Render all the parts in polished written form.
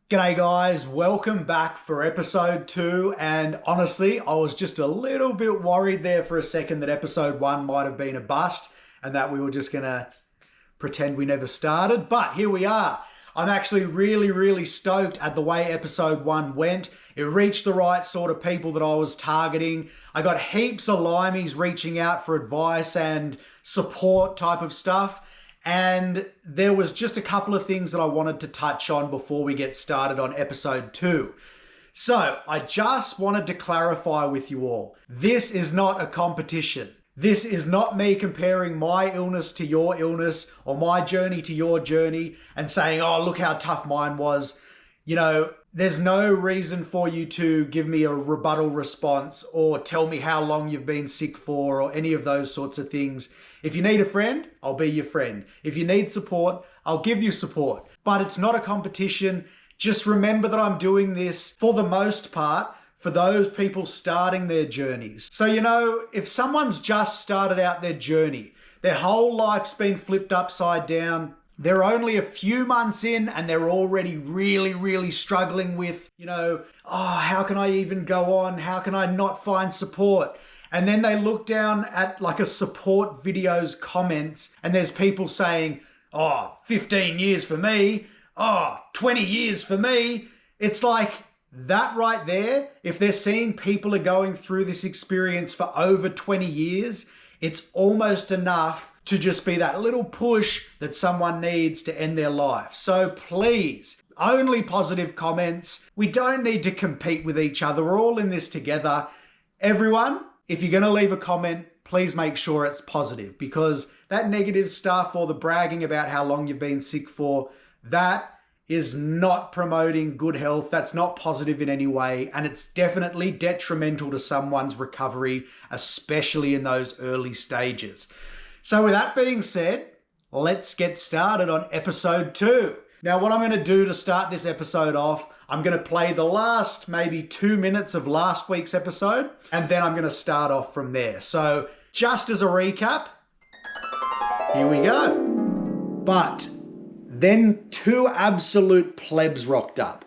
G'day guys, welcome back for episode 2, and honestly I was just a little bit worried there for a second that episode 1 might have been a bust and that we were just gonna pretend we never started, but here we are. I'm actually really stoked at the way episode 1 went. It reached the right sort of people that I was targeting. I got heaps of Limeys reaching out for advice and support type of stuff. And there was just a couple of things that I wanted to touch on before we get started on episode 2. So I just wanted to clarify with you all, this is not a competition. This is not me comparing my illness to your illness or my journey to your journey and saying, oh, look how tough mine was. You know, there's no reason for you to give me a rebuttal response or tell me how long you've been sick for or any of those sorts of things. If you need a friend, I'll be your friend. If you need support, I'll give you support. But it's not a competition. Just remember that I'm doing this for the most part for those people starting their journeys. So, you know, if someone's just started out their journey, their whole life's been flipped upside down, they're only a few months in and they're already really struggling with, oh, how can I even go on? How can I not find support? And then they look down at like a support video's comments and there's people saying, oh, 15 years for me. Oh, 20 years for me. It's like that right there. If they're seeing people are going through this experience for over 20 years, it's almost enough to just be that little push that someone needs to end their life. So please, only positive comments. We don't need to compete with each other. We're all in this together. Everyone, if you're going to leave a comment, please make sure it's positive, because that negative stuff or the bragging about how long you've been sick for, that is not promoting good health. That's not positive in any way. And it's definitely detrimental to someone's recovery, especially in those early stages. So with that being said, let's get started on episode 2. Now, what I'm going to do to start this episode off, I'm going to play the last maybe 2 minutes of last week's episode, and then I'm going to start off from there. So just as a recap, here we go. But then 2 absolute plebs rocked up.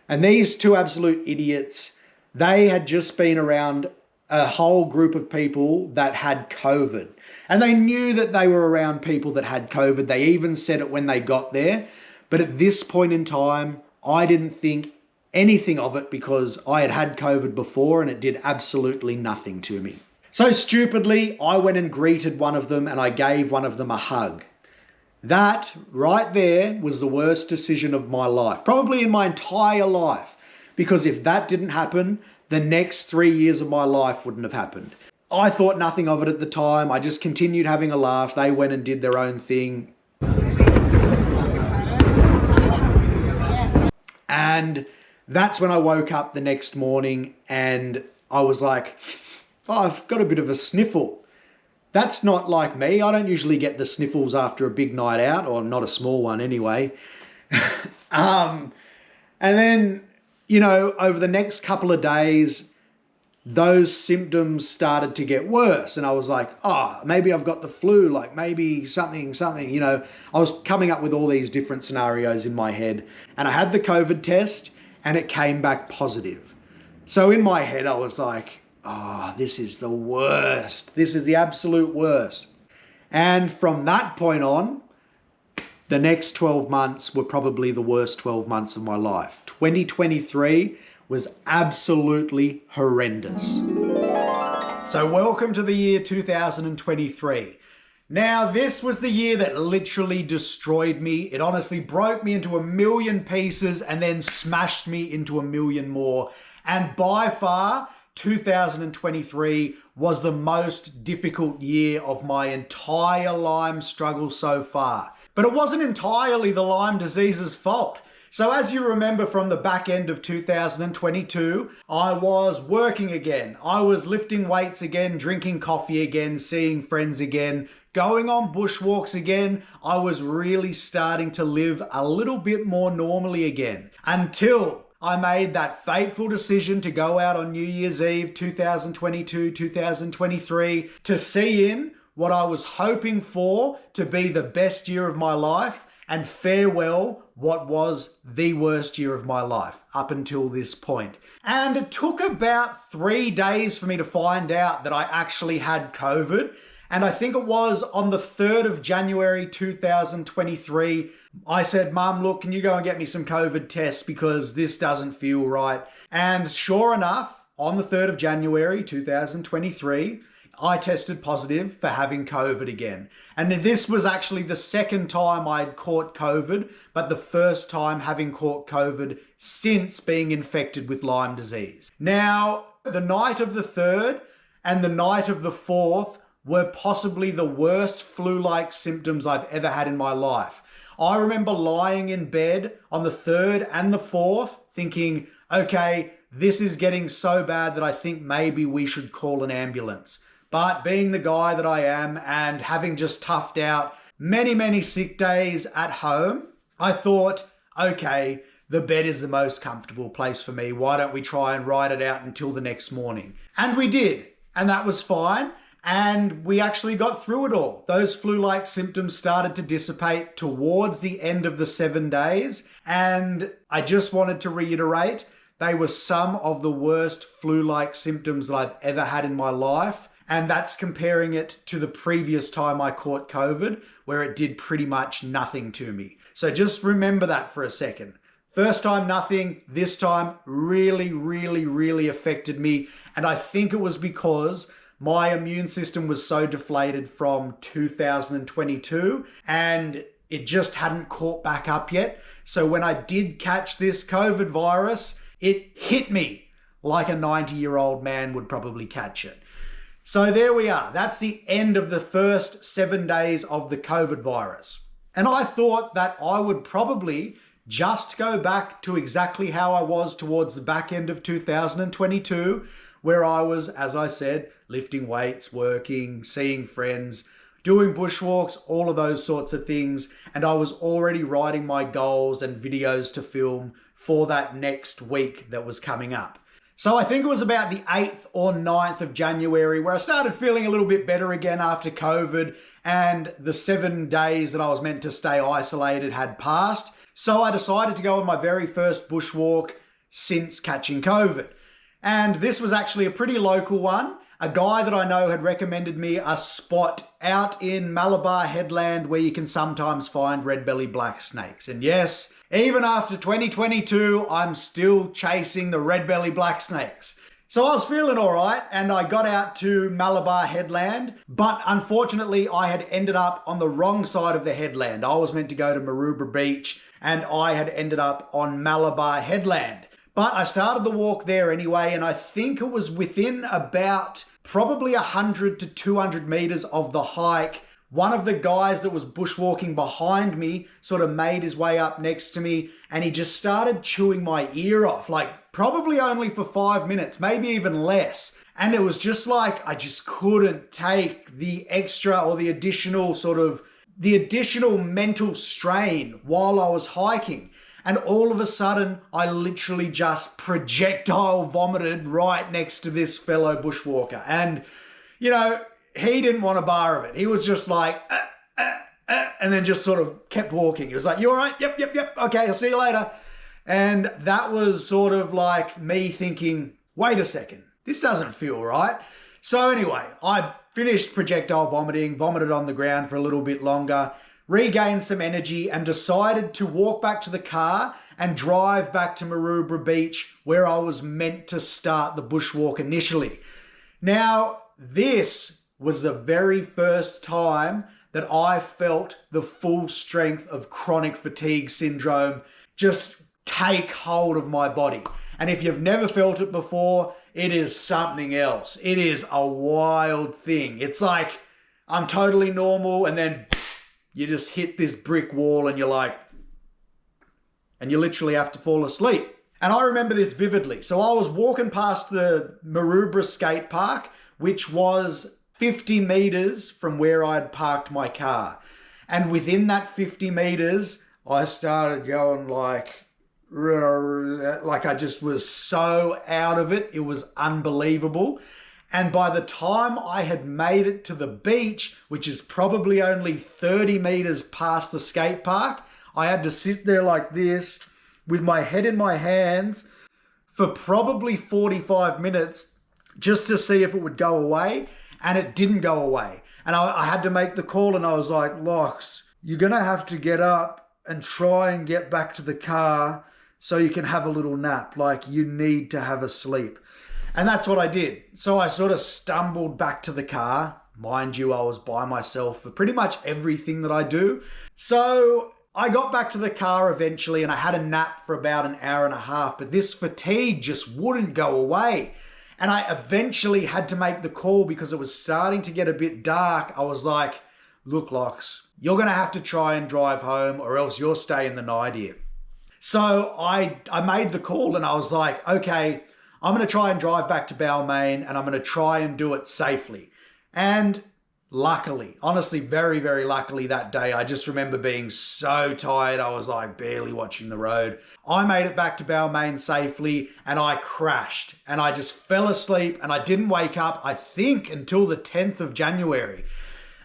And these 2 absolute idiots, they had just been around a whole group of people that had COVID. And they knew that they were around people that had COVID. They even said it when they got there. But at this point in time, I didn't think anything of it because I had had COVID before and it did absolutely nothing to me. So stupidly, I went and greeted one of them and I gave one of them a hug. That right there was the worst decision of my life, probably in my entire life, because if that didn't happen, the next 3 years of my life wouldn't have happened. I thought nothing of it at the time. I just continued having a laugh. They went and did their own thing. And that's when I woke up the next morning and I was like, oh, I've got a bit of a sniffle. That's not like me. I don't usually get the sniffles after a big night out, or not a small one anyway. And then, over the next couple of days, those symptoms started to get worse. And I was like, oh, maybe I've got the flu, like maybe something. I was coming up with all these different scenarios in my head. And I had the COVID test and it came back positive. So in my head, I was like, oh, this is the worst. This is the absolute worst. And from that point on, the next 12 months were probably the worst 12 months of my life. 2023 was absolutely horrendous. So welcome to the year 2023. Now, this was the year that literally destroyed me. It honestly broke me into a million pieces and then smashed me into a million more. And by far, 2023 was the most difficult year of my entire Lyme struggle so far. But it wasn't entirely the Lyme disease's fault. So as you remember from the back end of 2022, I was working again. I was lifting weights again, drinking coffee again, seeing friends again, going on bushwalks again. I was really starting to live a little bit more normally again, until I made that fateful decision to go out on New Year's Eve 2022, 2023 to see in what I was hoping for to be the best year of my life, and farewell what was the worst year of my life up until this point. And it took about 3 days for me to find out that I actually had COVID. And I think it was on the 3rd of January 2023, I said, Mum, look, can you go and get me some COVID tests because this doesn't feel right? And sure enough, on the 3rd of January 2023, I tested positive for having COVID again. And this was actually the second time I'd caught COVID, but the first time having caught COVID since being infected with Lyme disease. Now, the night of the 3rd and the night of the 4th were possibly the worst flu-like symptoms I've ever had in my life. I remember lying in bed on the 3rd and the 4th thinking, okay, this is getting so bad that I think maybe we should call an ambulance. But being the guy that I am and having just toughed out many sick days at home, I thought, okay, the bed is the most comfortable place for me. Why don't we try and ride it out until the next morning? And we did, and that was fine. And we actually got through it all. Those flu-like symptoms started to dissipate towards the end of the 7 days. And I just wanted to reiterate, they were some of the worst flu-like symptoms that I've ever had in my life. And that's comparing it to the previous time I caught COVID, where it did pretty much nothing to me. So just remember that for a second. First time, nothing. This time, really affected me. And I think it was because my immune system was so deflated from 2022 and it just hadn't caught back up yet. So when I did catch this COVID virus, it hit me like a 90-year-old man would probably catch it. So there we are. That's the end of the first 7 days of the COVID virus. And I thought that I would probably just go back to exactly how I was towards the back end of 2022, where I was, as I said, lifting weights, working, seeing friends, doing bushwalks, all of those sorts of things. And I was already writing my goals and videos to film for that next week that was coming up. So I think it was about the 8th or 9th of January where I started feeling a little bit better again after COVID, and the 7 days that I was meant to stay isolated had passed. So I decided to go on my very first bushwalk since catching COVID. And this was actually a pretty local one. A guy that I know had recommended me a spot out in Malabar Headland where you can sometimes find red-belly black snakes. And yes, even after 2022, I'm still chasing the red-belly black snakes. So I was feeling all right and I got out to Malabar Headland, but unfortunately I had ended up on the wrong side of the headland. I was meant to go to Maroubra Beach and I had ended up on Malabar Headland. But I started the walk there anyway, and I think it was within about probably 100 to 200 meters of the hike. One of the guys that was bushwalking behind me sort of made his way up next to me, and he just started chewing my ear off, like probably only for 5 minutes, maybe even less. And it was just like, I just couldn't take the extra or the additional mental strain while I was hiking. And all of a sudden, I literally just projectile vomited right next to this fellow bushwalker. And, you know, he didn't want a bar of it. He was just like, and then just sort of kept walking. He was like, you all right? Yep. Okay, I'll see you later. And that was sort of like me thinking, wait a second, this doesn't feel right. So anyway, I finished projectile vomiting, vomited on the ground for a little bit longer, regained some energy, and decided to walk back to the car and drive back to Maroubra Beach where I was meant to start the bushwalk initially. Now, this was the very first time that I felt the full strength of chronic fatigue syndrome just take hold of my body. And if you've never felt it before, it is something else. It is a wild thing. It's like I'm totally normal and then you just hit this brick wall and you're like, and you literally have to fall asleep. And I remember this vividly. So I was walking past the Maroubra skate park, which was 50 meters from where I'd parked my car. And within that 50 meters, I started going like I just was so out of it. It was unbelievable. And by the time I had made it to the beach, which is probably only 30 meters past the skate park, I had to sit there like this with my head in my hands for probably 45 minutes just to see if it would go away. And it didn't go away. And I had to make the call, and I was like, Lox, you're going to have to get up and try and get back to the car so you can have a little nap. Like, you need to have a sleep. And that's what I did. So I sort of stumbled back to the car. Mind you, I was by myself for pretty much everything that I do. So I got back to the car eventually, and I had a nap for about an hour and a half, but this fatigue just wouldn't go away. And I eventually had to make the call because it was starting to get a bit dark. I was like, look, Lox, you're going to have to try and drive home, or else you're staying the night here. So I made the call, and I was like, okay, I'm going to try and drive back to Balmain, and I'm going to try and do it safely. And luckily, honestly, very, very luckily that day, I just remember being so tired. I was like barely watching the road. I made it back to Balmain safely, and I crashed, and I just fell asleep, and I didn't wake up, I think, until the 10th of January.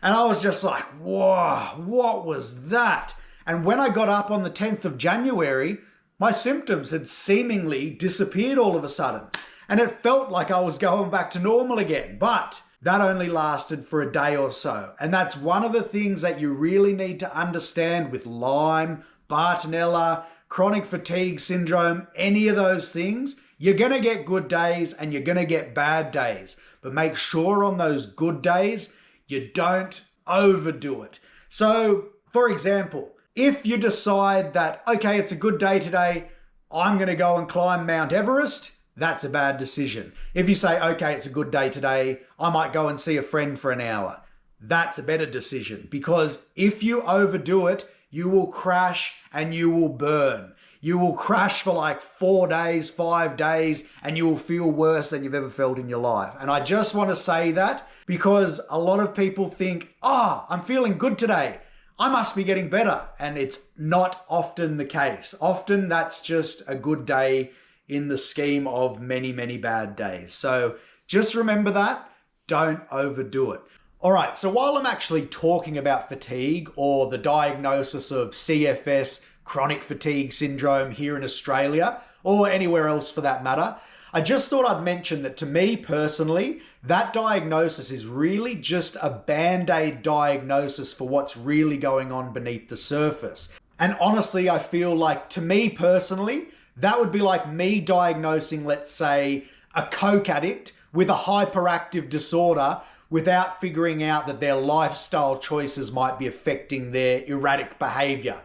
And I was just like, whoa, what was that? And when I got up on the 10th of January, my symptoms had seemingly disappeared all of a sudden. And it felt like I was going back to normal again. But that only lasted for a day or so. And that's one of the things that you really need to understand with Lyme, Bartonella, chronic fatigue syndrome, any of those things. You're going to get good days and you're going to get bad days. But make sure on those good days, you don't overdo it. So, for example, if you decide that, okay, it's a good day today, I'm going to go and climb Mount Everest, that's a bad decision. If you say, okay, it's a good day today, I might go and see a friend for an hour, that's a better decision. Because if you overdo it, you will crash and you will burn. You will crash for like 4 days, 5 days, and you will feel worse than you've ever felt in your life. And I just want to say that because a lot of people think, oh, I'm feeling good today, I must be getting better. And it's not often the case. Often that's just a good day in the scheme of many, many bad days. So just remember that. Don't overdo it. All right, so while I'm actually talking about fatigue or the diagnosis of CFS, chronic fatigue syndrome here in Australia, or anywhere else for that matter, I just thought I'd mention that to me personally, that diagnosis is really just a band-aid diagnosis for what's really going on beneath the surface. And honestly, I feel like to me personally, that would be like me diagnosing, let's say, a coke addict with a hyperactive disorder without figuring out that their lifestyle choices might be affecting their erratic behavior.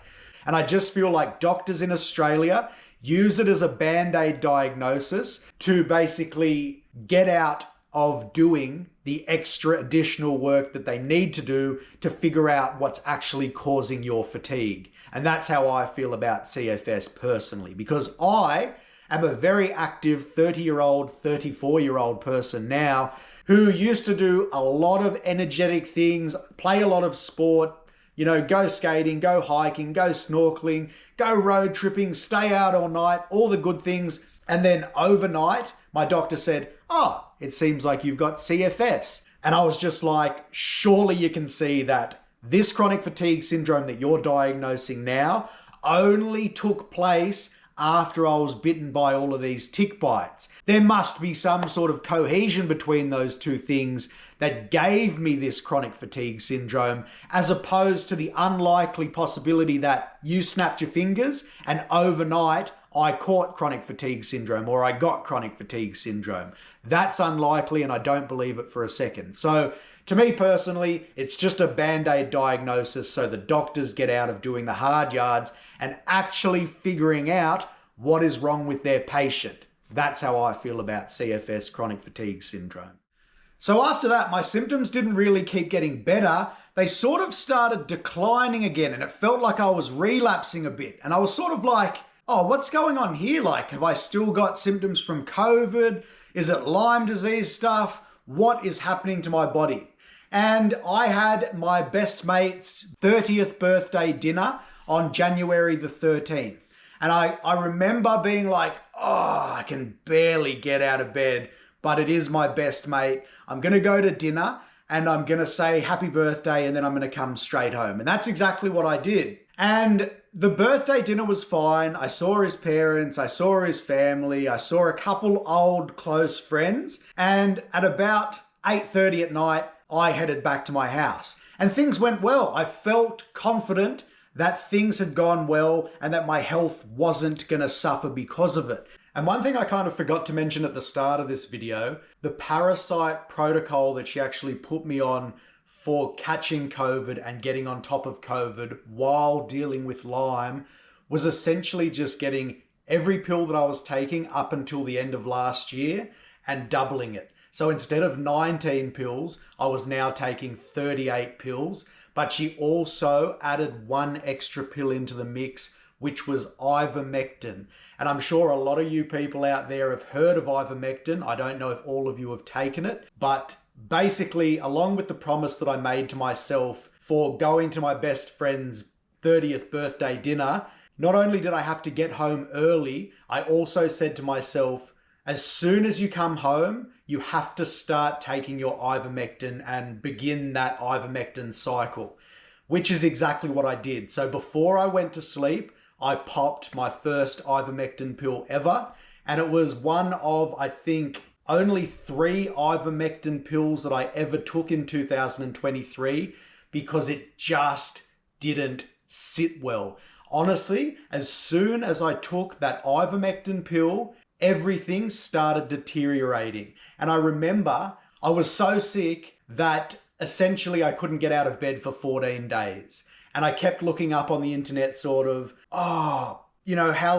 And I just feel like doctors in Australia use it as a band-aid diagnosis to basically get out of doing the extra additional work that they need to do to figure out what's actually causing your fatigue. And that's how I feel about CFS personally, because I am a very active 30-year-old, 34-year-old person now who used to do a lot of energetic things, play a lot of sport, you know, go skating, go hiking, go snorkeling, go road tripping, stay out all night, all the good things. And then overnight, my doctor said, oh, it seems like you've got CFS. And I was just like, surely you can see that this chronic fatigue syndrome that you're diagnosing now only took place after I was bitten by all of these tick bites. There must be some sort of cohesion between those two things that gave me this chronic fatigue syndrome, as opposed to the unlikely possibility that you snapped your fingers and overnight I caught chronic fatigue syndrome or I got chronic fatigue syndrome. That's unlikely, and I don't believe it for a second. So to me personally, it's just a band-aid diagnosis so the doctors get out of doing the hard yards and actually figuring out what is wrong with their patient. That's how I feel about CFS, chronic fatigue syndrome. So after that, my symptoms didn't really keep getting better. They sort of started declining again, and it felt like I was relapsing a bit. And I was sort of like, oh, what's going on here? Like, have I still got symptoms from COVID? Is it Lyme disease stuff? What is happening to my body? And I had my best mate's 30th birthday dinner on January the 13th. And I remember being like, oh, I can barely get out of bed, but it is my best mate. I'm going to go to dinner and I'm going to say happy birthday and then I'm going to come straight home. And that's exactly what I did. And the birthday dinner was fine. I saw his parents, I saw his family, I saw a couple old close friends. And at about 8:30 at night, I headed back to my house. And things went well. I felt confident that things had gone well and that my health wasn't going to suffer because of it. And one thing I kind of forgot to mention at the start of this video, the parasite protocol that she actually put me on for catching COVID and getting on top of COVID while dealing with Lyme was essentially just getting every pill that I was taking up until the end of last year and doubling it. So instead of 19 pills, I was now taking 38 pills, but she also added one extra pill into the mix, which was ivermectin. And I'm sure a lot of you people out there have heard of ivermectin. I don't know if all of you have taken it, but basically, along with the promise that I made to myself for going to my best friend's 30th birthday dinner, not only did I have to get home early, I also said to myself, as soon as you come home, you have to start taking your ivermectin and begin that ivermectin cycle, which is exactly what I did. So before I went to sleep, I popped my first ivermectin pill ever. And it was one of, I think, only 3 ivermectin pills that I ever took in 2023 because it just didn't sit well. Honestly, as soon as I took that ivermectin pill, everything started deteriorating. And I remember I was so sick that essentially I couldn't get out of bed for 14 days. And I kept looking up on the internet sort of, how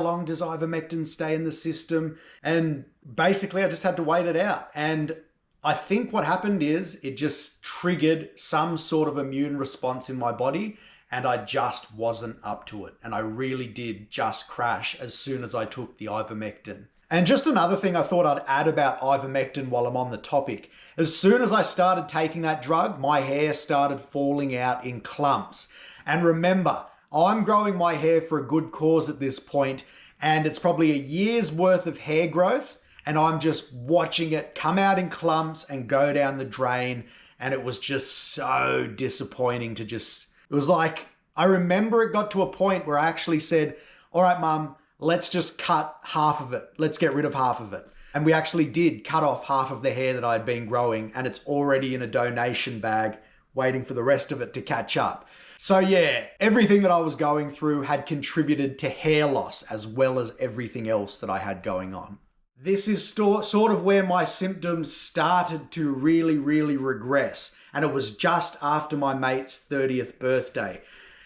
long does ivermectin stay in the system? And basically I just had to wait it out. And I think what happened is it just triggered some sort of immune response in my body and I just wasn't up to it. And I really did just crash as soon as I took the ivermectin. And just another thing I thought I'd add about ivermectin while I'm on the topic. As soon as I started taking that drug, my hair started falling out in clumps. And remember, I'm growing my hair for a good cause at this point, and it's probably a year's worth of hair growth, and I'm just watching it come out in clumps and go down the drain, and it was just so disappointing to it was like, I remember it got to a point where I actually said, all right, Mum, let's just cut half of it. Let's get rid of half of it. And we actually did cut off half of the hair that I'd been growing, and it's already in a donation bag waiting for the rest of it to catch up. So yeah, everything that I was going through had contributed to hair loss as well as everything else that I had going on. This is sort of where my symptoms started to really regress. And it was just after my mate's 30th birthday.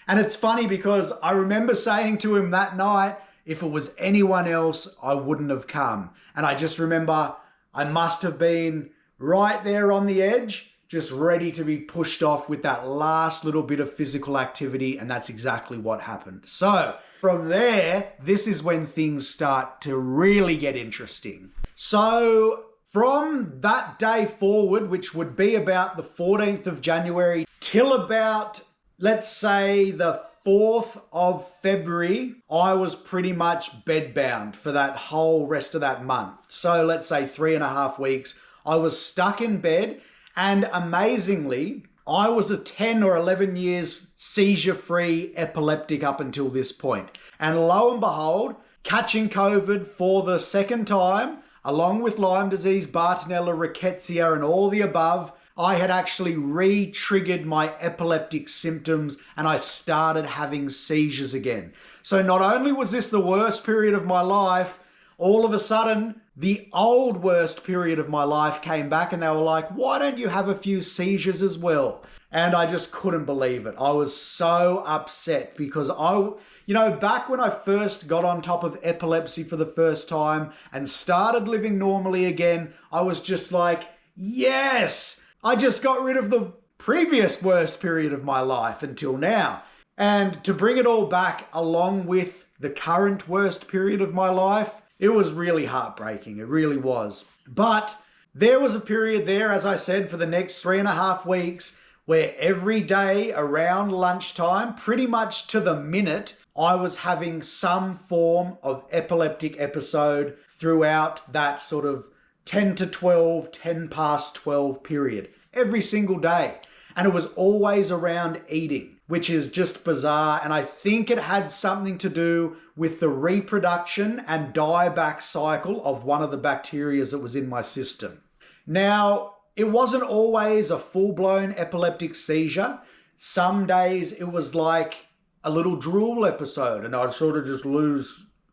And it's funny because I remember saying to him that night, if it was anyone else, I wouldn't have come. And I just remember I must have been right there on the edge, just ready to be pushed off with that last little bit of physical activity. And that's exactly what happened. So from there, this is when things start to really get interesting. So from that day forward, which would be about the 14th of January till about, let's say, the 4th of February, I was pretty much bedbound for that whole rest of that month. So let's say 3.5 weeks, I was stuck in bed. And amazingly, I was a 10 or 11 years seizure-free epileptic up until this point. And lo and behold, catching COVID for the second time, along with Lyme disease, Bartonella, rickettsia, and all the above, I had actually re-triggered my epileptic symptoms and I started having seizures again. So not only was this the worst period of my life, all of a sudden, the old worst period of my life came back and they were like, why don't you have a few seizures as well? And I just couldn't believe it. I was so upset because back when I first got on top of epilepsy for the first time and started living normally again, I was just like, yes, I just got rid of the previous worst period of my life until now. And to bring it all back along with the current worst period of my life, it was really heartbreaking. It really was. But there was a period there, as I said, for the next 3.5 weeks where every day around lunchtime, pretty much to the minute, I was having some form of epileptic episode throughout that sort of 10 to 12, 10 past 12 period, every single day. And it was always around eating. which is just bizarre. And I think it had something to do with the reproduction and dieback cycle of one of the bacteria that was in my system. Now, it wasn't always a full-blown epileptic seizure. Some days it was like a little drool episode, and I'd sort of just lose,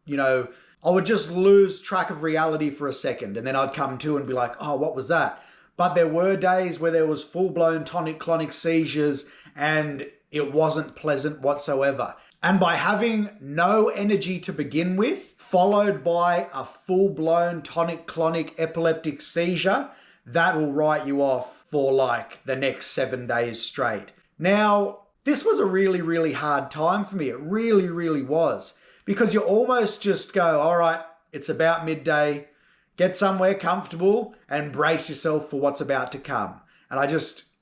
I would just lose track of reality for a second, and then I'd come to and be like, oh, what was that? But there were days where there was full-blown tonic-clonic seizures, and it wasn't pleasant whatsoever. And by having no energy to begin with, followed by a full-blown tonic-clonic epileptic seizure, that will write you off for like the next 7 days straight. Now, this was a really, really hard time for me. It really, really was. Because you almost just go, all right, it's about midday, get somewhere comfortable and brace yourself for what's about to come. And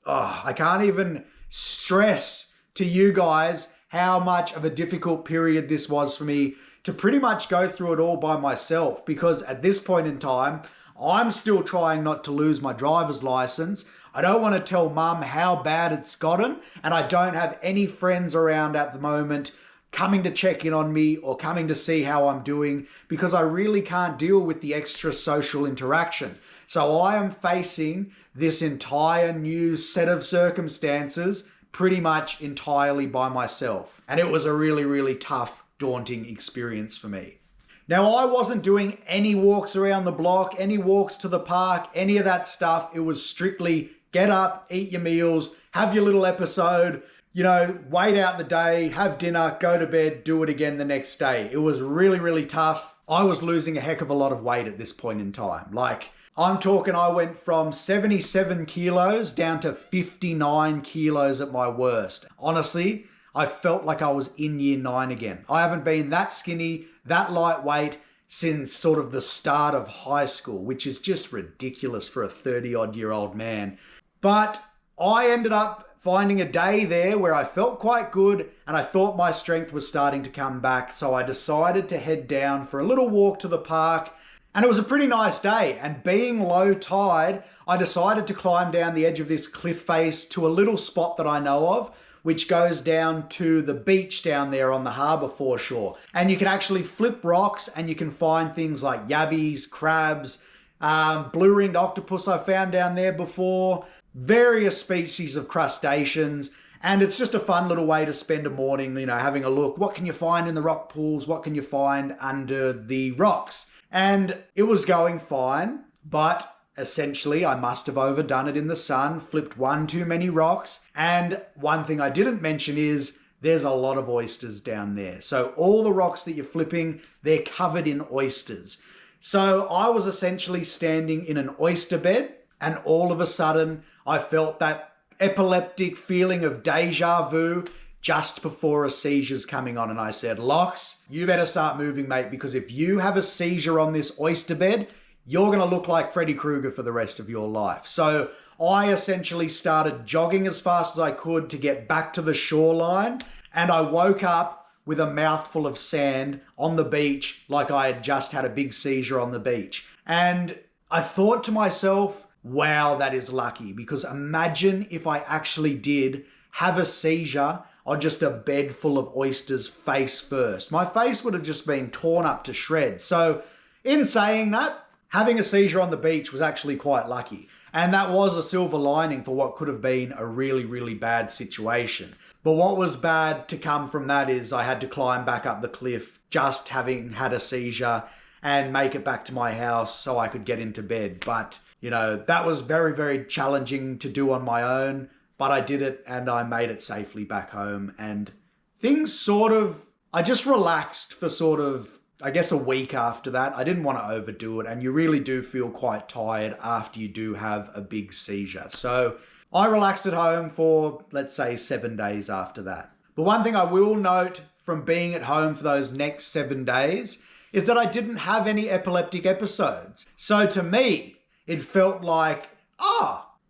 I can't even stress to you guys how much of a difficult period this was for me to pretty much go through it all by myself. Because at this point in time, I'm still trying not to lose my driver's license. I don't want to tell mum how bad it's gotten, and I don't have any friends around at the moment coming to check in on me or coming to see how I'm doing, because I really can't deal with the extra social interaction. So I am facing this entire new set of circumstances pretty much entirely by myself. And it was a really, really tough, daunting experience for me. Now, I wasn't doing any walks around the block, any walks to the park, any of that stuff. It was strictly get up, eat your meals, have your little episode, wait out the day, have dinner, go to bed, do it again the next day. It was really, really tough. I was losing a heck of a lot of weight at this point in time. I'm talking, I went from 77 kilos down to 59 kilos at my worst. Honestly, I felt like I was in year 9 again. I haven't been that skinny, that lightweight since sort of the start of high school, which is just ridiculous for a 30-odd-year-old man. But I ended up finding a day there where I felt quite good and I thought my strength was starting to come back. So I decided to head down for a little walk to the park, and it was a pretty nice day. And being low tide, I decided to climb down the edge of this cliff face to a little spot that I know of, which goes down to the beach down there on the harbour foreshore. And you can actually flip rocks and you can find things like yabbies, crabs, blue-ringed octopus I found down there before, various species of crustaceans. And it's just a fun little way to spend a morning, having a look. What can you find in the rock pools? What can you find under the rocks? And it was going fine, but essentially I must have overdone it in the sun, flipped one too many rocks. And one thing I didn't mention is there's a lot of oysters down there. So all the rocks that you're flipping, they're covered in oysters. So I was essentially standing in an oyster bed, and all of a sudden I felt that epileptic feeling of deja vu just before a seizure's coming on. And I said, Lox, you better start moving, mate, because if you have a seizure on this oyster bed, you're going to look like Freddy Krueger for the rest of your life. So I essentially started jogging as fast as I could to get back to the shoreline, and I woke up with a mouthful of sand on the beach like I had just had a big seizure on the beach. And I thought to myself, wow, that is lucky, because imagine if I actually did have a seizure on just a bed full of oysters face first. My face would have just been torn up to shreds. So in saying that, having a seizure on the beach was actually quite lucky. And that was a silver lining for what could have been a really, really bad situation. But what was bad to come from that is I had to climb back up the cliff just having had a seizure and make it back to my house so I could get into bed. But, that was very, very challenging to do on my own. But I did it and I made it safely back home. And things I just relaxed for a week after that. I didn't want to overdo it. And you really do feel quite tired after you do have a big seizure. So I relaxed at home for, let's say, 7 days after that. But one thing I will note from being at home for those next 7 days is that I didn't have any epileptic episodes. So to me, it felt like,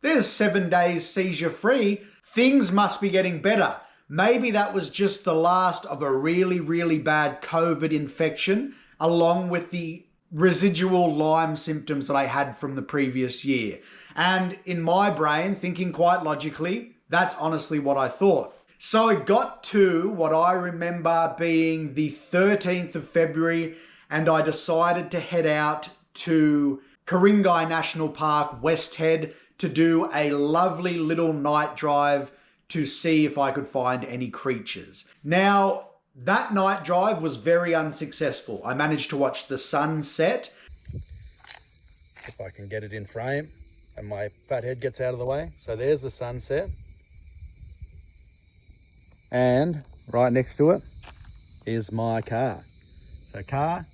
there's 7 days seizure-free. Things must be getting better. Maybe that was just the last of a really, really bad COVID infection, along with the residual Lyme symptoms that I had from the previous year. And in my brain, thinking quite logically, that's honestly what I thought. So it got to what I remember being the 13th of February, and I decided to head out to Ku-ring-gai National Park, West Head, to do a lovely little night drive to see if I could find any creatures. Now, that night drive was very unsuccessful. I managed to watch the sun set. If I can get it in frame and my fat head gets out of the way. So there's the sunset. And right next to it is my car. So car,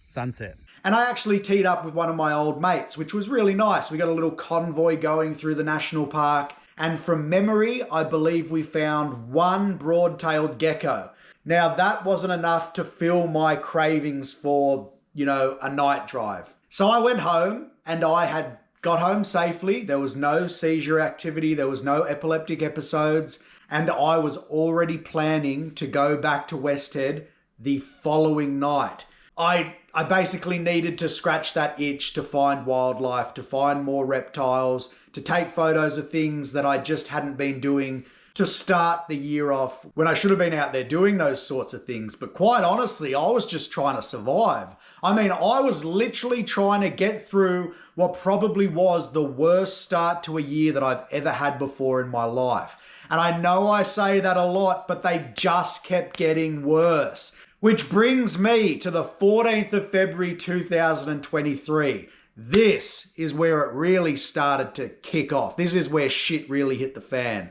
sunset. And I actually teed up with one of my old mates, which was really nice. We got a little convoy going through the national park. And from memory, I believe we found one broad-tailed gecko. Now, that wasn't enough to fill my cravings for, a night drive. So I went home, and I had got home safely. There was no seizure activity. There was no epileptic episodes. And I was already planning to go back to West Head the following night. I basically needed to scratch that itch to find wildlife, to find more reptiles, to take photos of things that I just hadn't been doing to start the year off when I should have been out there doing those sorts of things. But quite honestly, I was just trying to survive. I mean, I was literally trying to get through what probably was the worst start to a year that I've ever had before in my life. And I know I say that a lot, but they just kept getting worse. Which brings me to the 14th of February 2023. This is where it really started to kick off. This is where shit really hit the fan.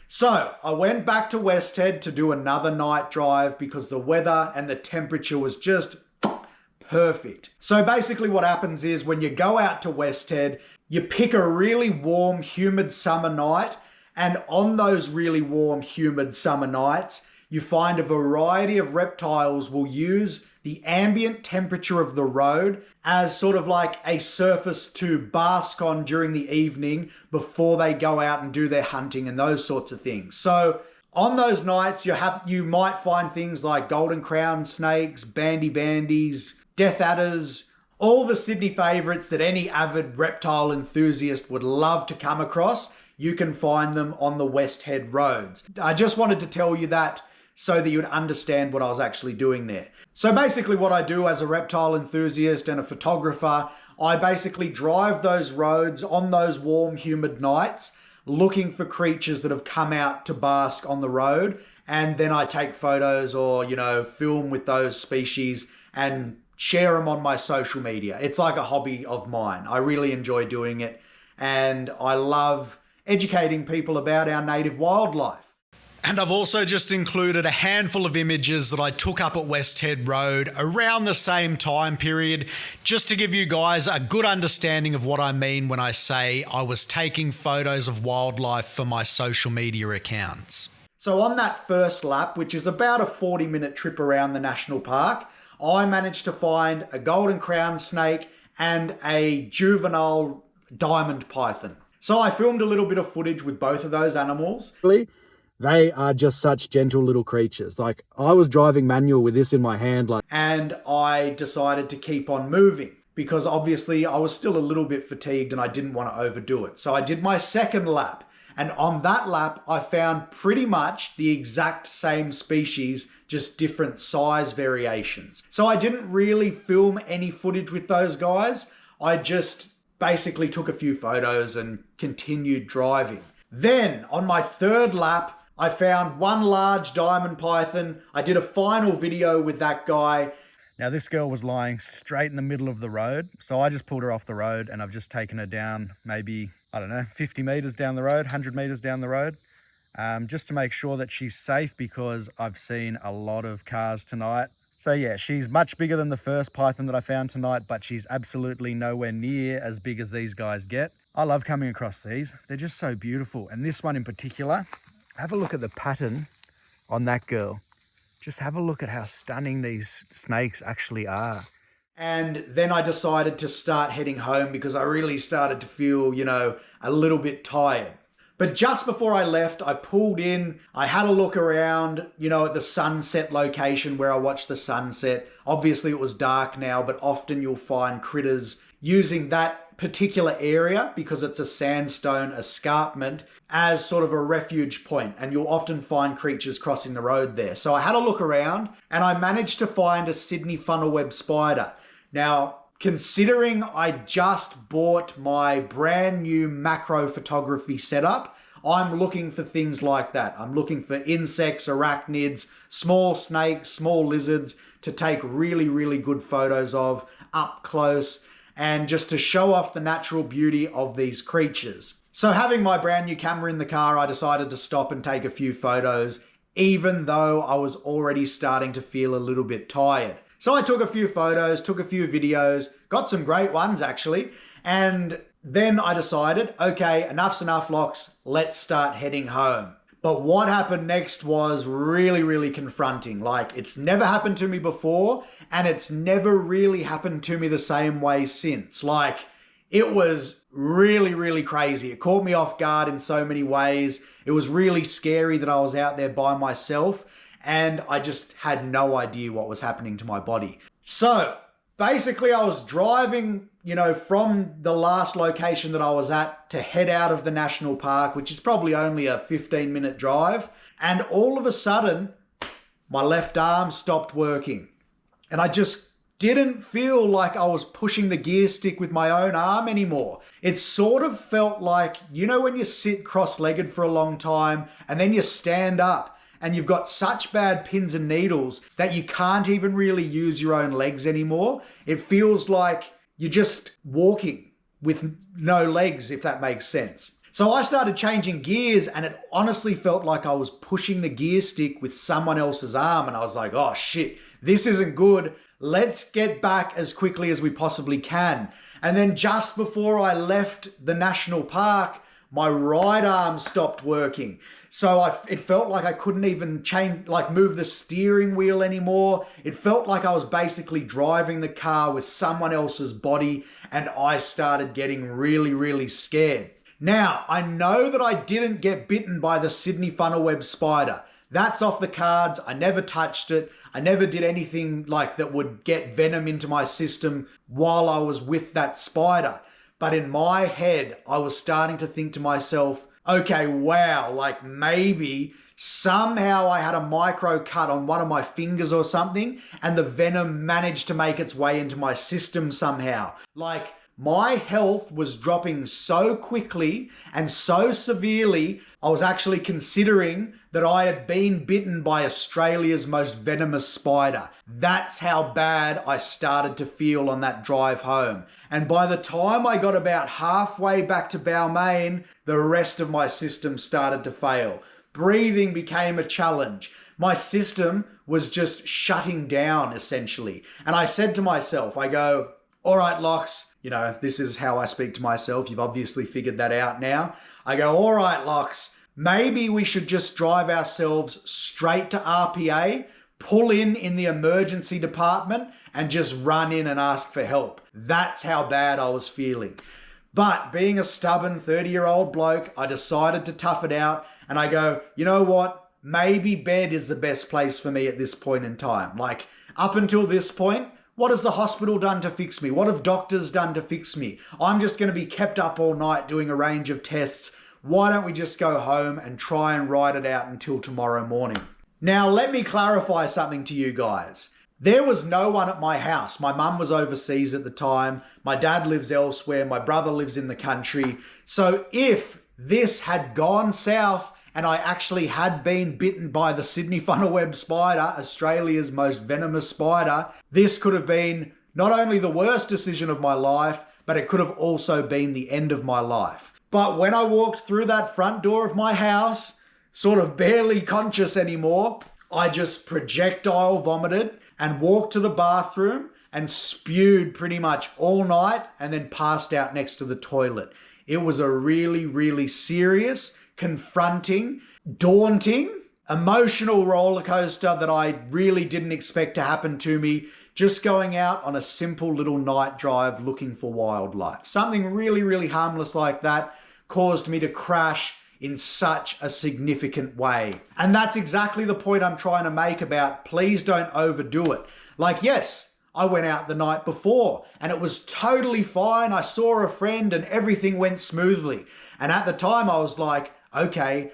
So I went back to West Head to do another night drive because the weather and the temperature was just perfect. So basically what happens is when you go out to West Head, you pick a really warm, humid summer night. And on those really warm, humid summer nights, you find a variety of reptiles will use the ambient temperature of the road as sort of like a surface to bask on during the evening before they go out and do their hunting and those sorts of things. So on those nights, you might find things like golden crown snakes, bandies, death adders, all the Sydney favourites that any avid reptile enthusiast would love to come across. You can find them on the West Head roads. I just wanted to tell you that so that you would understand what I was actually doing there. So basically what I do as a reptile enthusiast and a photographer, I basically drive those roads on those warm, humid nights, looking for creatures that have come out to bask on the road. And then I take photos or, film with those species and share them on my social media. It's like a hobby of mine. I really enjoy doing it. And I love educating people about our native wildlife. And I've also just included a handful of images that I took up at West Head Road around the same time period, just to give you guys a good understanding of what I mean when I say I was taking photos of wildlife for my social media accounts. So on that first lap, which is about a 40-minute trip around the national park, I managed to find a golden crown snake and a juvenile diamond python. So I filmed a little bit of footage with both of those animals. They are just such gentle little creatures. Like, I was driving manual with this in my hand, and I decided to keep on moving because obviously I was still a little bit fatigued and I didn't want to overdo it. So I did my second lap, and on that lap, I found pretty much the exact same species, just different size variations. So I didn't really film any footage with those guys. I just basically took a few photos and continued driving. Then on my third lap, I found one large diamond python. I did a final video with that guy. Now this girl was lying straight in the middle of the road. So I just pulled her off the road and I've just taken her down maybe, 50 meters down the road, 100 meters down the road. Just to make sure that she's safe because I've seen a lot of cars tonight. So yeah, she's much bigger than the first python that I found tonight, but she's absolutely nowhere near as big as these guys get. I love coming across these. They're just so beautiful. And this one in particular, have a look at the pattern on that girl. Just have a look at how stunning these snakes actually are. And then I decided to start heading home because I really started to feel, a little bit tired. But just before I left, I pulled in, I had a look around, at the sunset location where I watched the sunset. Obviously it was dark now, but often you'll find critters using that particular area because it's a sandstone escarpment as sort of a refuge point, and you'll often find creatures crossing the road there. So I had a look around and I managed to find a Sydney funnelweb spider. Now, considering I just bought my brand new macro photography setup, I'm looking for things like that. I'm looking for insects, arachnids, small snakes, small lizards to take really, really good photos of up close and just to show off the natural beauty of these creatures. So having my brand new camera in the car, I decided to stop and take a few photos, even though I was already starting to feel a little bit tired. So I took a few photos, took a few videos, got some great ones actually, and then I decided, okay, enough's enough, Locks, let's start heading home. But what happened next was really, really confronting. Like, it's never happened to me before, and it's never really happened to me the same way since. Like, it was really, really crazy. It caught me off guard in so many ways. It was really scary that I was out there by myself, and I just had no idea what was happening to my body. So basically I was driving, from the last location that I was at to head out of the national park, which is probably only a 15-minute drive. And all of a sudden, my left arm stopped working. And I just didn't feel like I was pushing the gear stick with my own arm anymore. It sort of felt like, when you sit cross-legged for a long time and then you stand up and you've got such bad pins and needles that you can't even really use your own legs anymore. It feels like you're just walking with no legs, if that makes sense. So I started changing gears and it honestly felt like I was pushing the gear stick with someone else's arm. And I was like, oh shit, this isn't good. Let's get back as quickly as we possibly can. And then just before I left the national park, my right arm stopped working. So it felt like I couldn't even move the steering wheel anymore. It felt like I was basically driving the car with someone else's body, and I started getting really, really scared. Now, I know that I didn't get bitten by the Sydney funnelweb spider. That's off the cards. I never touched it. I never did anything like that would get venom into my system while I was with that spider. But in my head, I was starting to think to myself, okay, wow, like maybe somehow I had a micro cut on one of my fingers or something and the venom managed to make its way into my system somehow. Like, my health was dropping so quickly and so severely, I was actually considering that I had been bitten by Australia's most venomous spider. That's how bad I started to feel on that drive home. And by the time I got about halfway back to Balmain, the rest of my system started to fail. Breathing became a challenge. My system was just shutting down, essentially. And I said to myself, I go, all right, Locks, this is how I speak to myself. You've obviously figured that out now. I go, all right, Locks, maybe we should just drive ourselves straight to RPA, pull in the emergency department, and just run in and ask for help. That's how bad I was feeling. But being a stubborn 30-year-old bloke, I decided to tough it out. And I go, you know what? Maybe bed is the best place for me at this point in time. Like, up until this point, what has the hospital done to fix me? What have doctors done to fix me? I'm just going to be kept up all night doing a range of tests. Why don't we just go home and try and ride it out until tomorrow morning? Now, let me clarify something to you guys. There was no one at my house. My mum was overseas at the time. My dad lives elsewhere. My brother lives in the country. So if this had gone south and I actually had been bitten by the Sydney funnelweb spider, Australia's most venomous spider, this could have been not only the worst decision of my life, but it could have also been the end of my life. But when I walked through that front door of my house, sort of barely conscious anymore, I just projectile vomited and walked to the bathroom and spewed pretty much all night and then passed out next to the toilet. It was a really, really serious, confronting, daunting, emotional roller coaster that I really didn't expect to happen to me just going out on a simple little night drive looking for wildlife. Something really, really harmless like that caused me to crash in such a significant way. And that's exactly the point I'm trying to make about please don't overdo it. Like, yes, I went out the night before and it was totally fine. I saw a friend and everything went smoothly. And at the time I was like, okay,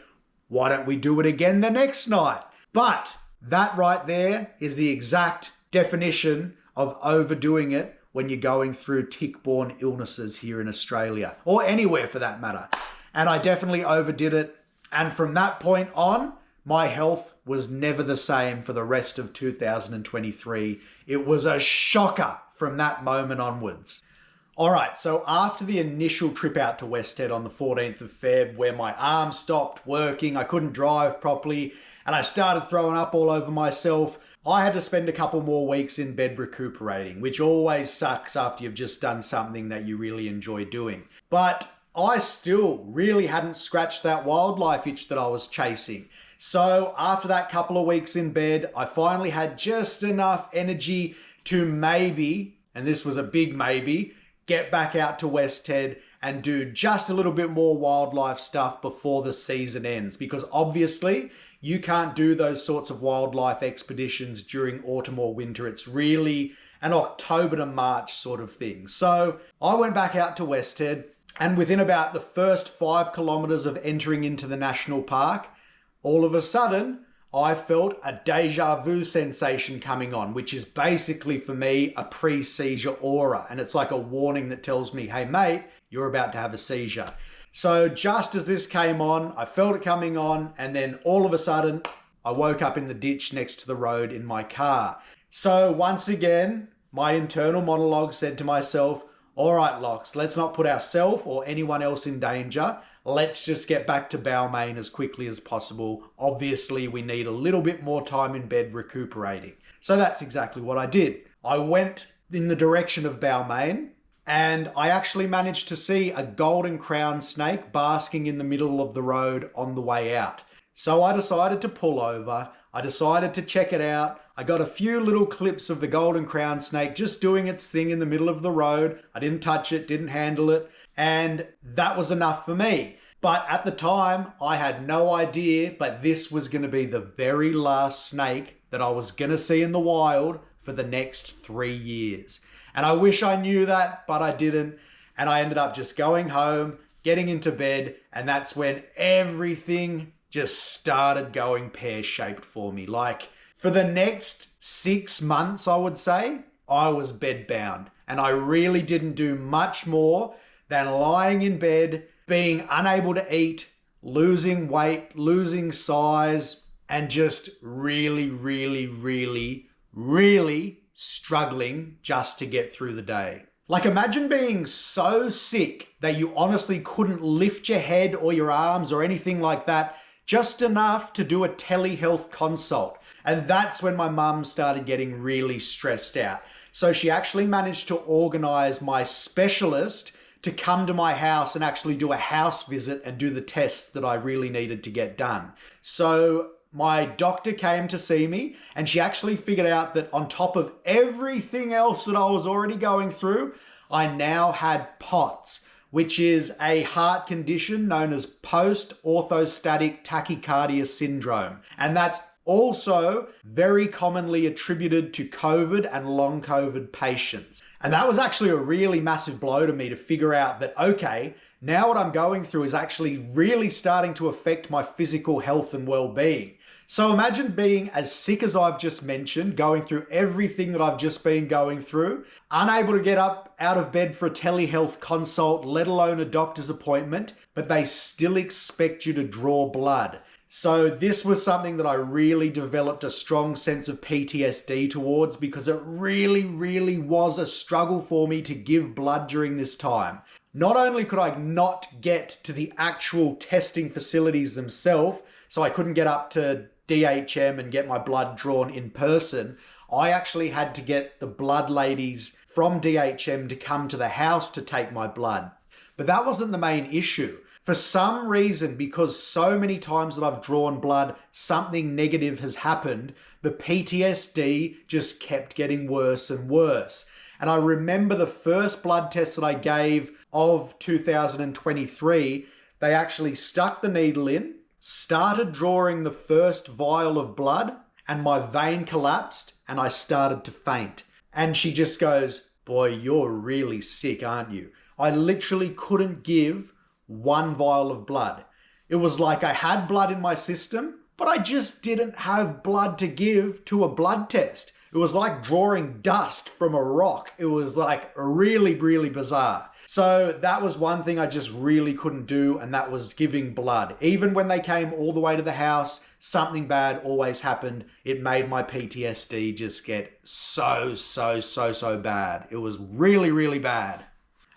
why don't we do it again the next night? But that right there is the exact definition of overdoing it when you're going through tick-borne illnesses here in Australia, or anywhere for that matter. And I definitely overdid it. And from that point on, my health was never the same for the rest of 2023. It was a shocker from that moment onwards. All right, so after the initial trip out to Westhead on the 14th of Feb, where my arm stopped working, I couldn't drive properly, and I started throwing up all over myself, I had to spend a couple more weeks in bed recuperating, which always sucks after you've just done something that you really enjoy doing. But I still really hadn't scratched that wildlife itch that I was chasing. So after that couple of weeks in bed, I finally had just enough energy to maybe, and this was a big maybe, get back out to Westhead and do just a little bit more wildlife stuff before the season ends. Because obviously, you can't do those sorts of wildlife expeditions during autumn or winter. It's really an October to March sort of thing. So I went back out to Westhead, and within about the first 5 kilometers of entering into the national park, all of a sudden, I felt a deja vu sensation coming on, which is basically for me a pre-seizure aura. And it's like a warning that tells me, hey mate, you're about to have a seizure. So just as this came on, I felt it coming on, and then all of a sudden, I woke up in the ditch next to the road in my car. So once again, my internal monologue said to myself, all right, Lox, let's not put ourselves or anyone else in danger. Let's just get back to Balmain as quickly as possible. Obviously, we need a little bit more time in bed recuperating. So that's exactly what I did. I went in the direction of Balmain, and I actually managed to see a golden crown snake basking in the middle of the road on the way out. So I decided to pull over. I decided to check it out. I got a few little clips of the golden crown snake just doing its thing in the middle of the road. I didn't touch it, didn't handle it, and that was enough for me. But at the time, I had no idea, but this was going to be the very last snake that I was going to see in the wild for the next 3 years. And I wish I knew that, but I didn't. And I ended up just going home, getting into bed, and that's when everything just started going pear-shaped for me. Like, for the next 6 months, I would say, I was bedbound. And I really didn't do much more than lying in bed, being unable to eat, losing weight, losing size, and just really, really, really, really struggling just to get through the day. Like, imagine being so sick that you honestly couldn't lift your head or your arms or anything like that, just enough to do a telehealth consult. And that's when my mum started getting really stressed out. So she actually managed to organize my specialist to come to my house and actually do a house visit and do the tests that I really needed to get done. So my doctor came to see me, and she actually figured out that on top of everything else that I was already going through, I now had POTS, which is a heart condition known as post-orthostatic tachycardia syndrome. And that's also very commonly attributed to COVID and long COVID patients. And that was actually a really massive blow to me to figure out that, okay, now what I'm going through is actually really starting to affect my physical health and well-being. So imagine being as sick as I've just mentioned, going through everything that I've just been going through, unable to get up out of bed for a telehealth consult, let alone a doctor's appointment, but they still expect you to draw blood. So this was something that I really developed a strong sense of PTSD towards, because it really, really was a struggle for me to give blood during this time. Not only could I not get to the actual testing facilities themselves, so I couldn't get up to DHM and get my blood drawn in person, I actually had to get the blood ladies from DHM to come to the house to take my blood. But that wasn't the main issue. For some reason, because so many times that I've drawn blood, something negative has happened, the PTSD just kept getting worse and worse. And I remember the first blood test that I gave of 2023, They actually stuck the needle in, started drawing the first vial of blood, and my vein collapsed and I started to faint. And she just goes, "Boy, you're really sick, aren't you?" I literally couldn't give one vial of blood. It was like I had blood in my system, but I just didn't have blood to give to a blood test. It was like drawing dust from a rock. It was like really, really bizarre. So that was one thing I just really couldn't do, and that was giving blood. Even when they came all the way to the house, something bad always happened. It made my PTSD just get so bad. It was really, really bad.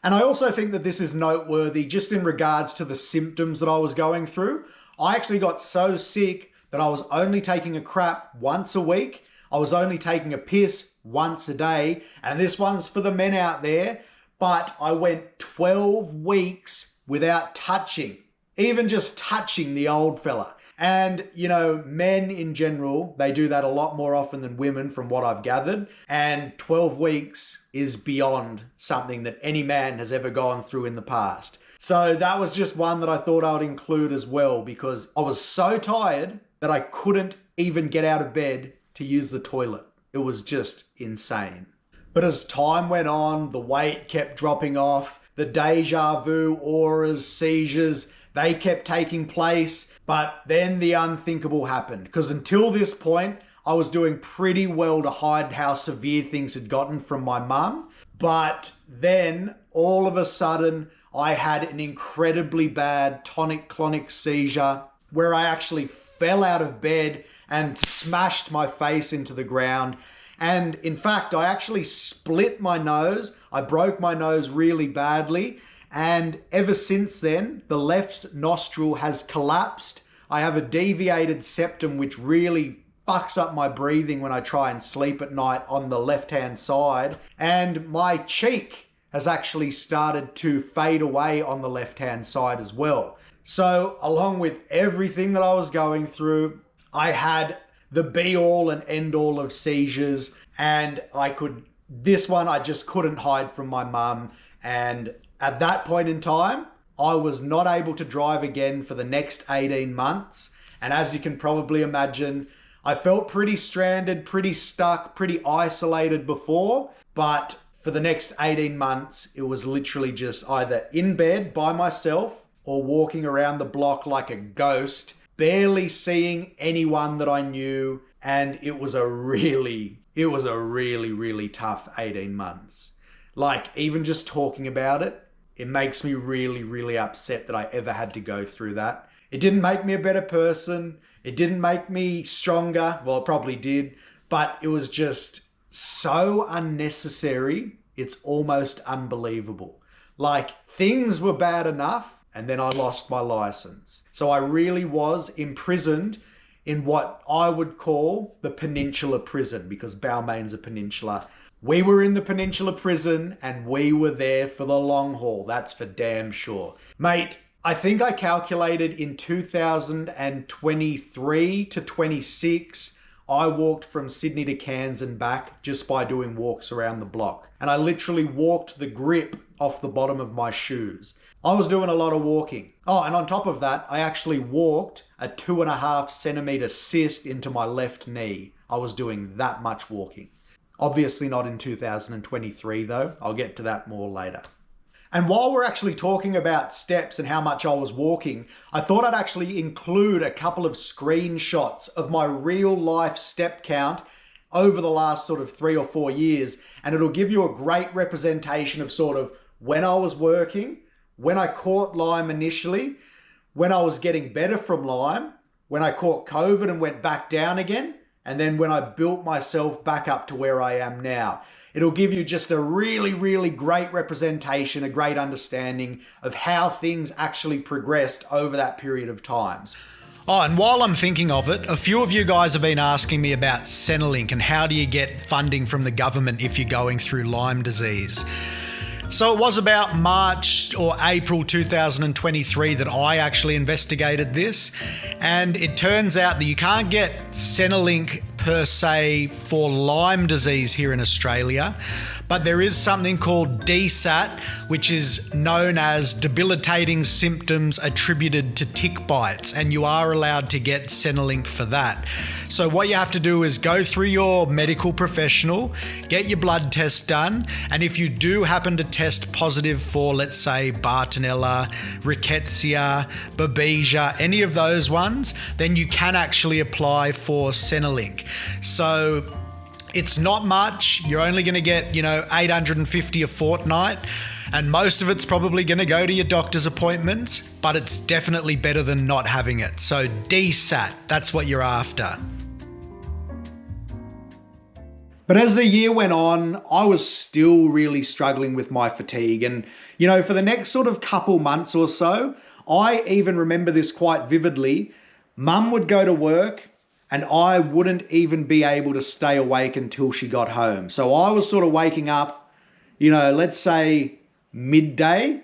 And I also think that this is noteworthy just in regards to the symptoms that I was going through. I actually got so sick that I was only taking a crap once a week. I was only taking a piss once a day. And this one's for the men out there. But I went 12 weeks without touching, even just touching the old fella. And, you know, men in general, they do that a lot more often than women from what I've gathered. And 12 weeks is beyond something that any man has ever gone through in the past. So that was just one that I thought I would include as well, because I was so tired that I couldn't even get out of bed to use the toilet. It was just insane. But as time went on, the weight kept dropping off, the deja vu, auras, seizures, they kept taking place. But then the unthinkable happened, because until this point, I was doing pretty well to hide how severe things had gotten from my mum. But then all of a sudden, I had an incredibly bad tonic-clonic seizure where I actually fell out of bed and smashed my face into the ground. And in fact, I actually split my nose. I broke my nose really badly. And ever since then, the left nostril has collapsed. I have a deviated septum, which really fucks up my breathing when I try and sleep at night on the left-hand side. And my cheek has actually started to fade away on the left-hand side as well. So along with everything that I was going through, I had the be-all and end-all of seizures, and this one I just couldn't hide from my mum. And at that point in time, I was not able to drive again for the next 18 months. And as you can probably imagine, I felt pretty stranded, pretty stuck, pretty isolated before. But for the next 18 months, it was literally just either in bed by myself or walking around the block like a ghost, barely seeing anyone that I knew. And it was a really, really tough 18 months. Like, even just talking about it, it makes me really, really upset that I ever had to go through that. It didn't make me a better person. It didn't make me stronger. Well, it probably did, but it was just so unnecessary. It's almost unbelievable. Like, things were bad enough, and then I lost my license. So I really was imprisoned in what I would call the Peninsula Prison, because Balmain's a peninsula. We were in the Peninsula Prison and we were there for the long haul. That's for damn sure. Mate, I think I calculated in 2023 to 26, I walked from Sydney to Cairns and back just by doing walks around the block. And I literally walked the grip off the bottom of my shoes. I was doing a lot of walking. Oh, and on top of that, I actually walked a 2.5 centimeter cyst into my left knee. I was doing that much walking. Obviously not in 2023 though. I'll get to that more later. And while we're actually talking about steps and how much I was walking, I thought I'd actually include a couple of screenshots of my real life step count over the last sort of 3 or 4 years. And it'll give you a great representation of sort of when I was working, when I caught Lyme initially, when I was getting better from Lyme, when I caught COVID and went back down again, and then when I built myself back up to where I am now. It'll give you just a really, really great representation, a great understanding of how things actually progressed over that period of times. Oh, and while I'm thinking of it, a few of you guys have been asking me about Centrelink and how do you get funding from the government if you're going through Lyme disease. So it was about March or April 2023 that I actually investigated this, and it turns out that you can't get Centrelink per se for Lyme disease here in Australia, but there is something called DSAT, which is known as debilitating symptoms attributed to tick bites, and you are allowed to get Centrelink for that. So what you have to do is go through your medical professional, get your blood test done, and if you do happen to test positive for, let's say, Bartonella, Rickettsia, Babesia, any of those ones, then you can actually apply for Centrelink. So it's not much. You're only going to get, $850 a fortnight, and most of it's probably going to go to your doctor's appointments, but it's definitely better than not having it. So DSAT, that's what you're after. But as the year went on, I was still really struggling with my fatigue. And, for the next sort of couple months or so, I even remember this quite vividly. Mum would go to work and I wouldn't even be able to stay awake until she got home. So I was sort of waking up, let's say midday,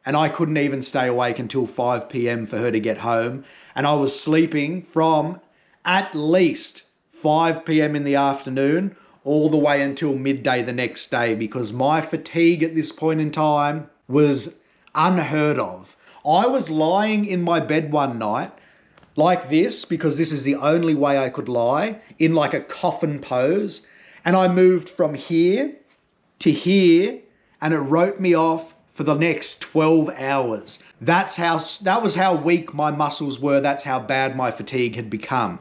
and I couldn't even stay awake until 5 p.m. for her to get home. And I was sleeping from at least 5 p.m. in the afternoon all the way until midday the next day, because my fatigue at this point in time was unheard of. I was lying in my bed one night like this, because this is the only way I could lie, in like a coffin pose. And I moved from here to here, and it wrote me off for the next 12 hours. That was how weak my muscles were. That's how bad my fatigue had become.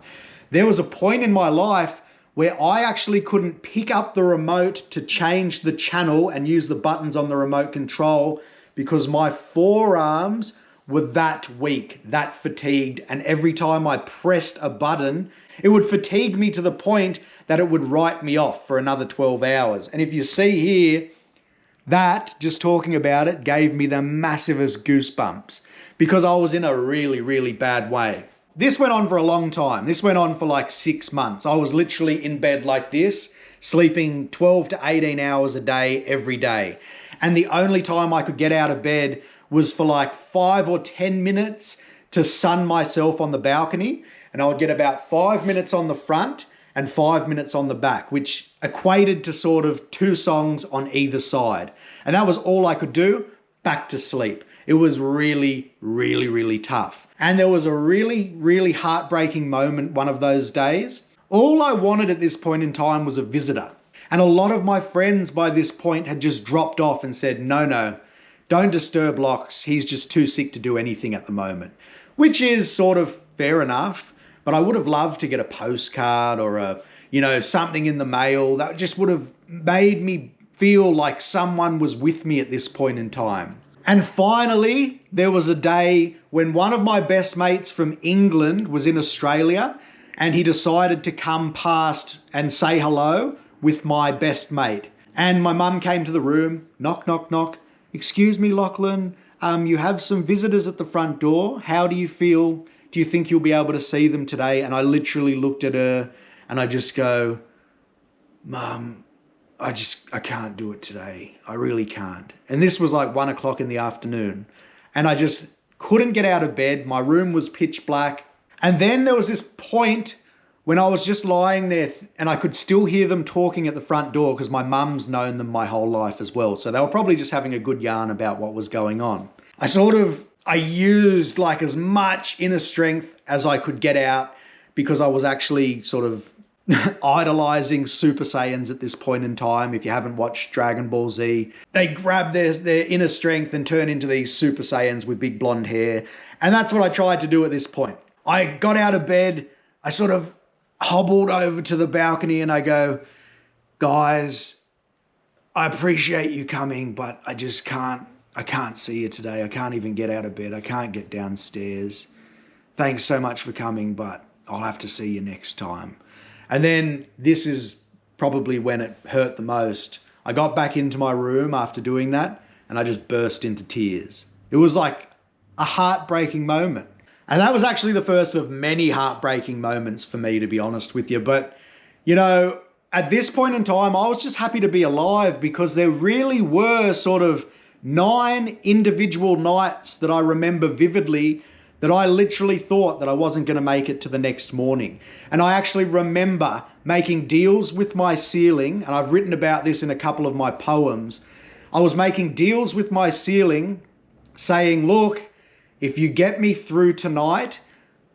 There was a point in my life where I actually couldn't pick up the remote to change the channel and use the buttons on the remote control, because my forearms were that weak, that fatigued, and every time I pressed a button, it would fatigue me to the point that it would write me off for another 12 hours. And if you see here, that, just talking about it, gave me the massivest goosebumps, because I was in a really, really bad way. This went on for a long time. This went on for like 6 months. I was literally in bed like this, sleeping 12 to 18 hours a day, every day. And the only time I could get out of bed was for like 5 or 10 minutes to sun myself on the balcony. And I would get about 5 minutes on the front and 5 minutes on the back, which equated to sort of 2 songs on either side. And that was all I could do, back to sleep. It was really, really, really tough. And there was a really, really heartbreaking moment one of those days. All I wanted at this point in time was a visitor. And a lot of my friends by this point had just dropped off and said, no, don't disturb Locks. He's just too sick to do anything at the moment, which is sort of fair enough. But I would have loved to get a postcard or something in the mail that just would have made me feel like someone was with me at this point in time. And finally, there was a day when one of my best mates from England was in Australia, and he decided to come past and say hello with my best mate. And my mum came to the room, knock, knock, knock. Excuse me, Lachlan, you have some visitors at the front door. How do you feel? Do you think you'll be able to see them today? And I literally looked at her and I just go, Mum, I can't do it today. I really can't. And this was like 1 o'clock in the afternoon. And I just couldn't get out of bed. My room was pitch black. And then there was this point when I was just lying there and I could still hear them talking at the front door, because my mum's known them my whole life as well. So they were probably just having a good yarn about what was going on. I used like as much inner strength as I could get out, because I was actually sort of idolizing Super Saiyans at this point in time. If you haven't watched Dragon Ball Z, they grab their inner strength and turn into these Super Saiyans with big blonde hair. And that's what I tried to do at this point. I got out of bed, I sort of hobbled over to the balcony and I go, guys, I appreciate you coming, but I can't see you today. I can't even get out of bed. I can't get downstairs. Thanks so much for coming, but I'll have to see you next time. And then this is probably when it hurt the most. I got back into my room after doing that and I just burst into tears. It was like a heartbreaking moment. And that was actually the first of many heartbreaking moments for me, to be honest with you. But, at this point in time, I was just happy to be alive, because there really were sort of 9 individual nights that I remember vividly that I literally thought that I wasn't going to make it to the next morning. And I actually remember making deals with my ceiling, and I've written about this in a couple of my poems. I was making deals with my ceiling saying, look, if you get me through tonight,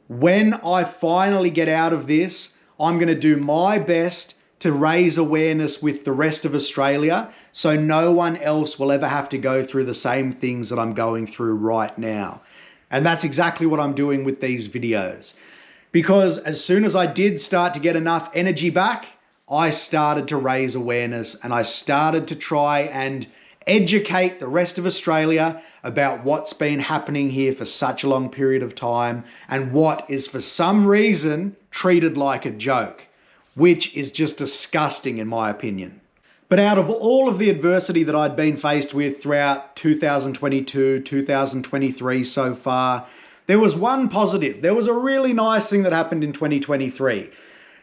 when I finally get out of this, I'm going to do my best to raise awareness with the rest of Australia so no one else will ever have to go through the same things that I'm going through right now. And that's exactly what I'm doing with these videos. Because as soon as I did start to get enough energy back, I started to raise awareness and I started to try and educate the rest of Australia about what's been happening here for such a long period of time and what is for some reason treated like a joke, which is just disgusting in my opinion. But out of all of the adversity that I'd been faced with throughout 2022, 2023 so far, there was one positive. There was a really nice thing that happened in 2023.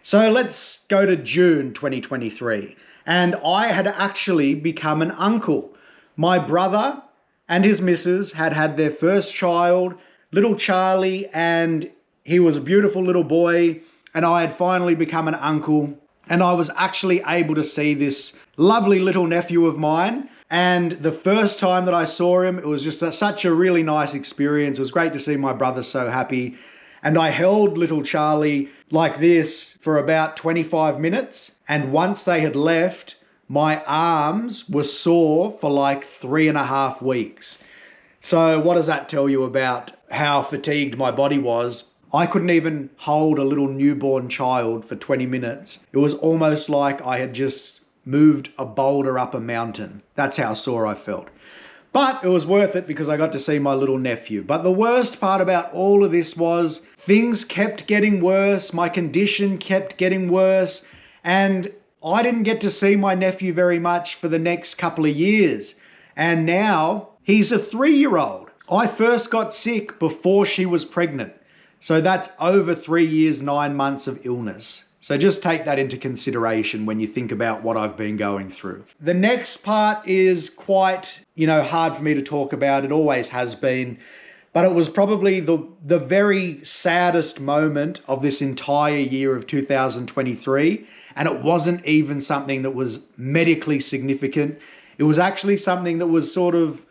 So let's go to June 2023. And I had actually become an uncle. My brother and his missus had had their first child, little Charlie, and he was a beautiful little boy. And I had finally become an uncle. And I was actually able to see this lovely little nephew of mine. And the first time that I saw him, it was just such a really nice experience. It was great to see my brother so happy. And I held little Charlie like this for about 25 minutes. And once they had left, my arms were sore for like 3.5 weeks. So what does that tell you about how fatigued my body was? I couldn't even hold a little newborn child for 20 minutes. It was almost like I had just moved a boulder up a mountain. That's how sore I felt. But it was worth it because I got to see my little nephew. But the worst part about all of this was things kept getting worse. My condition kept getting worse. And I didn't get to see my nephew very much for the next couple of years. And now he's a 3-year-old. I first got sick before she was pregnant. So that's over 3 years, 9 months of illness. So just take that into consideration when you think about what I've been going through. The next part is quite, hard for me to talk about. It always has been. But it was probably the very saddest moment of this entire year of 2023. And it wasn't even something that was medically significant. It was actually something that was sort of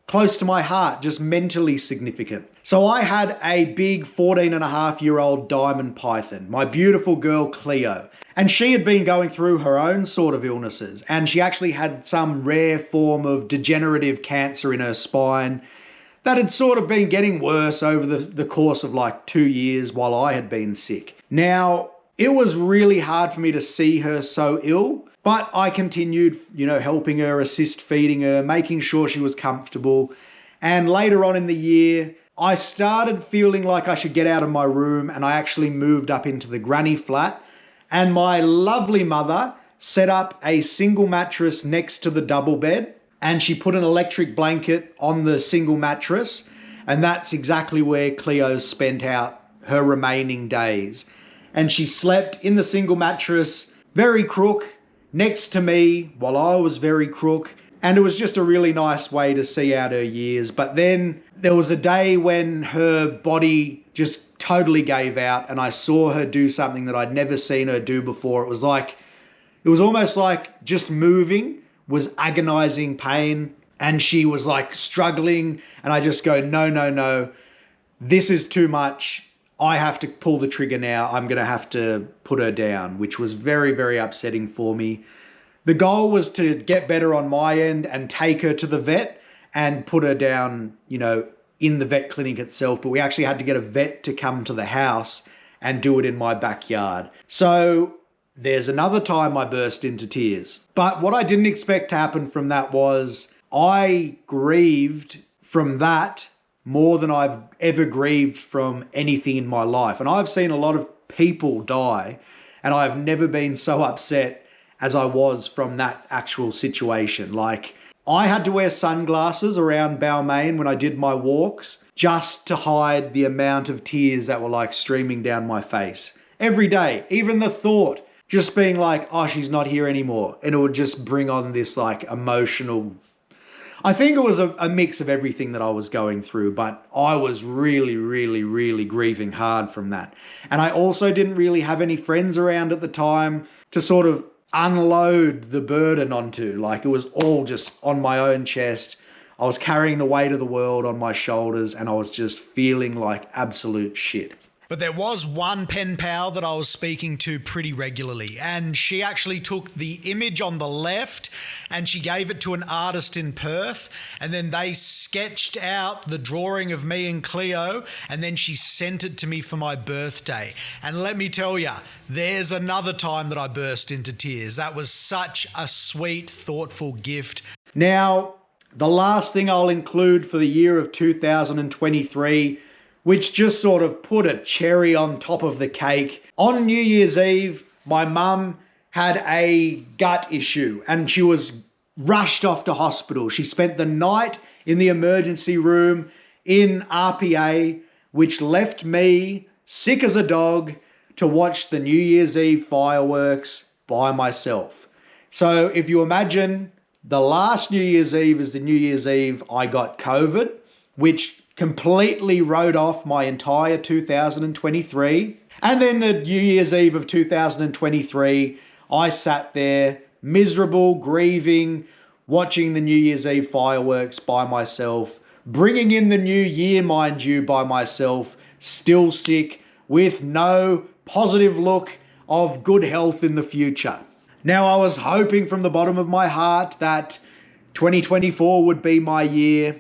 close to my heart, just mentally significant. So I had a big 14.5-year-old diamond python, my beautiful girl Cleo. And she had been going through her own sort of illnesses. And she actually had some rare form of degenerative cancer in her spine that had sort of been getting worse over the course of like 2 years while I had been sick. Now, it was really hard for me to see her so ill, but I continued, helping her, assist feeding her, making sure she was comfortable. And later on in the year, I started feeling like I should get out of my room, and I actually moved up into the granny flat. And my lovely mother set up a single mattress next to the double bed, and she put an electric blanket on the single mattress. And that's exactly where Cleo spent out her remaining days. And she slept in the single mattress, very crook, next to me while I was very crook. And it was just a really nice way to see out her years. But then there was a day when her body just totally gave out, and I saw her do something that I'd never seen her do before. It was almost like just moving was agonizing pain, and she was like struggling. And I just go, no, this is too much. I have to pull the trigger now. I'm going to have to put her down, which was very, very upsetting for me. The goal was to get better on my end and take her to the vet and put her down, in the vet clinic itself. But we actually had to get a vet to come to the house and do it in my backyard. So there's another time I burst into tears. But what I didn't expect to happen from that was I grieved from that more than I've ever grieved from anything in my life. And I've seen a lot of people die, and I've never been so upset as I was from that actual situation. Like, I had to wear sunglasses around Balmain when I did my walks just to hide the amount of tears that were like streaming down my face. Every day, even the thought, just being like, oh, she's not here anymore. And it would just bring on this like emotional, I think it was a mix of everything that I was going through, but I was really, really, really grieving hard from that. And I also didn't really have any friends around at the time to sort of unload the burden onto. Like, it was all just on my own chest. I was carrying the weight of the world on my shoulders, and I was just feeling like absolute shit. But there was one pen pal that I was speaking to pretty regularly, and she actually took the image on the left and she gave it to an artist in Perth, and then they sketched out the drawing of me and Cleo, and then she sent it to me for my birthday. And let me tell you, there's another time that I burst into tears. That was such a sweet, thoughtful gift. Now, the last thing I'll include for the year of 2023, which just sort of put a cherry on top of the cake. On New Year's Eve, my mum had a gut issue and she was rushed off to hospital. She spent the night in the emergency room in RPA, which left me sick as a dog to watch the New Year's Eve fireworks by myself. So if you imagine the last New Year's Eve is the New Year's Eve I got COVID, which completely wrote off my entire 2023. And then the New Year's Eve of 2023, I sat there miserable, grieving, watching the New Year's Eve fireworks by myself, bringing in the new year, mind you, by myself, still sick, with no positive look of good health in the future. Now, I was hoping from the bottom of my heart that 2024 would be my year,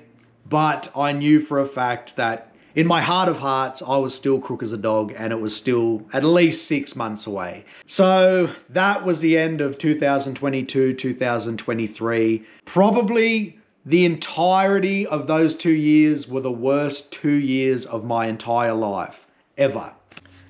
but I knew for a fact that in my heart of hearts, I was still crook as a dog, and it was still at least 6 months away. So that was the end of 2022, 2023. Probably the entirety of those 2 years were the worst 2 years of my entire life, ever.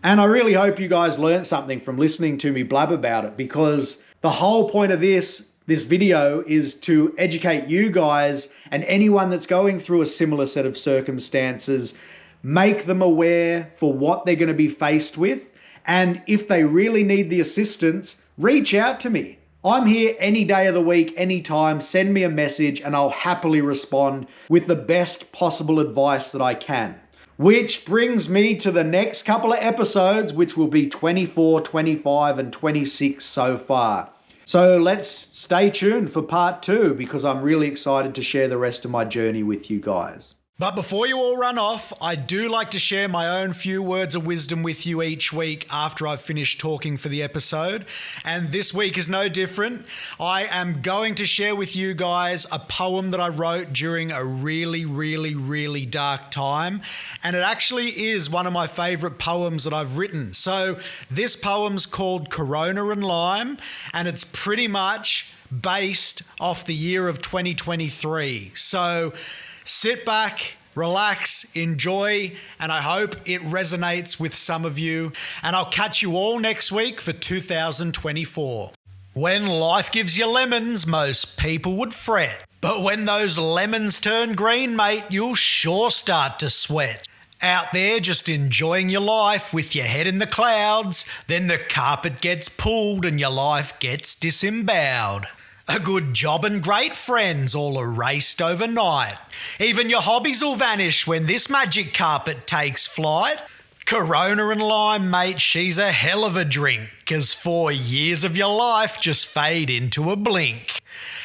And I really hope you guys learned something from listening to me blab about it, because the whole point of this video is to educate you guys and anyone that's going through a similar set of circumstances, make them aware for what they're going to be faced with. And if they really need the assistance, reach out to me. I'm here any day of the week, anytime. Send me a message and I'll happily respond with the best possible advice that I can. Which brings me to the next couple of episodes, which will be 24, 25, and 26 so far. So let's stay tuned for part 2, because I'm really excited to share the rest of my journey with you guys. But before you all run off, I do like to share my own few words of wisdom with you each week after I've finished talking for the episode. And this week is no different. I am going to share with you guys a poem that I wrote during a really, really, really dark time. And it actually is one of my favorite poems that I've written. So this poem's called Corona and Lyme, and it's pretty much based off the year of 2023. So sit back, relax, enjoy, and I hope it resonates with some of you. And I'll catch you all next week for 2024. When life gives you lemons, most people would fret. But when those lemons turn green, mate, you'll sure start to sweat. Out there just enjoying your life with your head in the clouds, then the carpet gets pulled and your life gets disemboweled. A good job and great friends all erased overnight. Even your hobbies will vanish when this magic carpet takes flight. Corona and Lyme, mate, she's a hell of a drink, 'cause 4 years of your life just fade into a blink.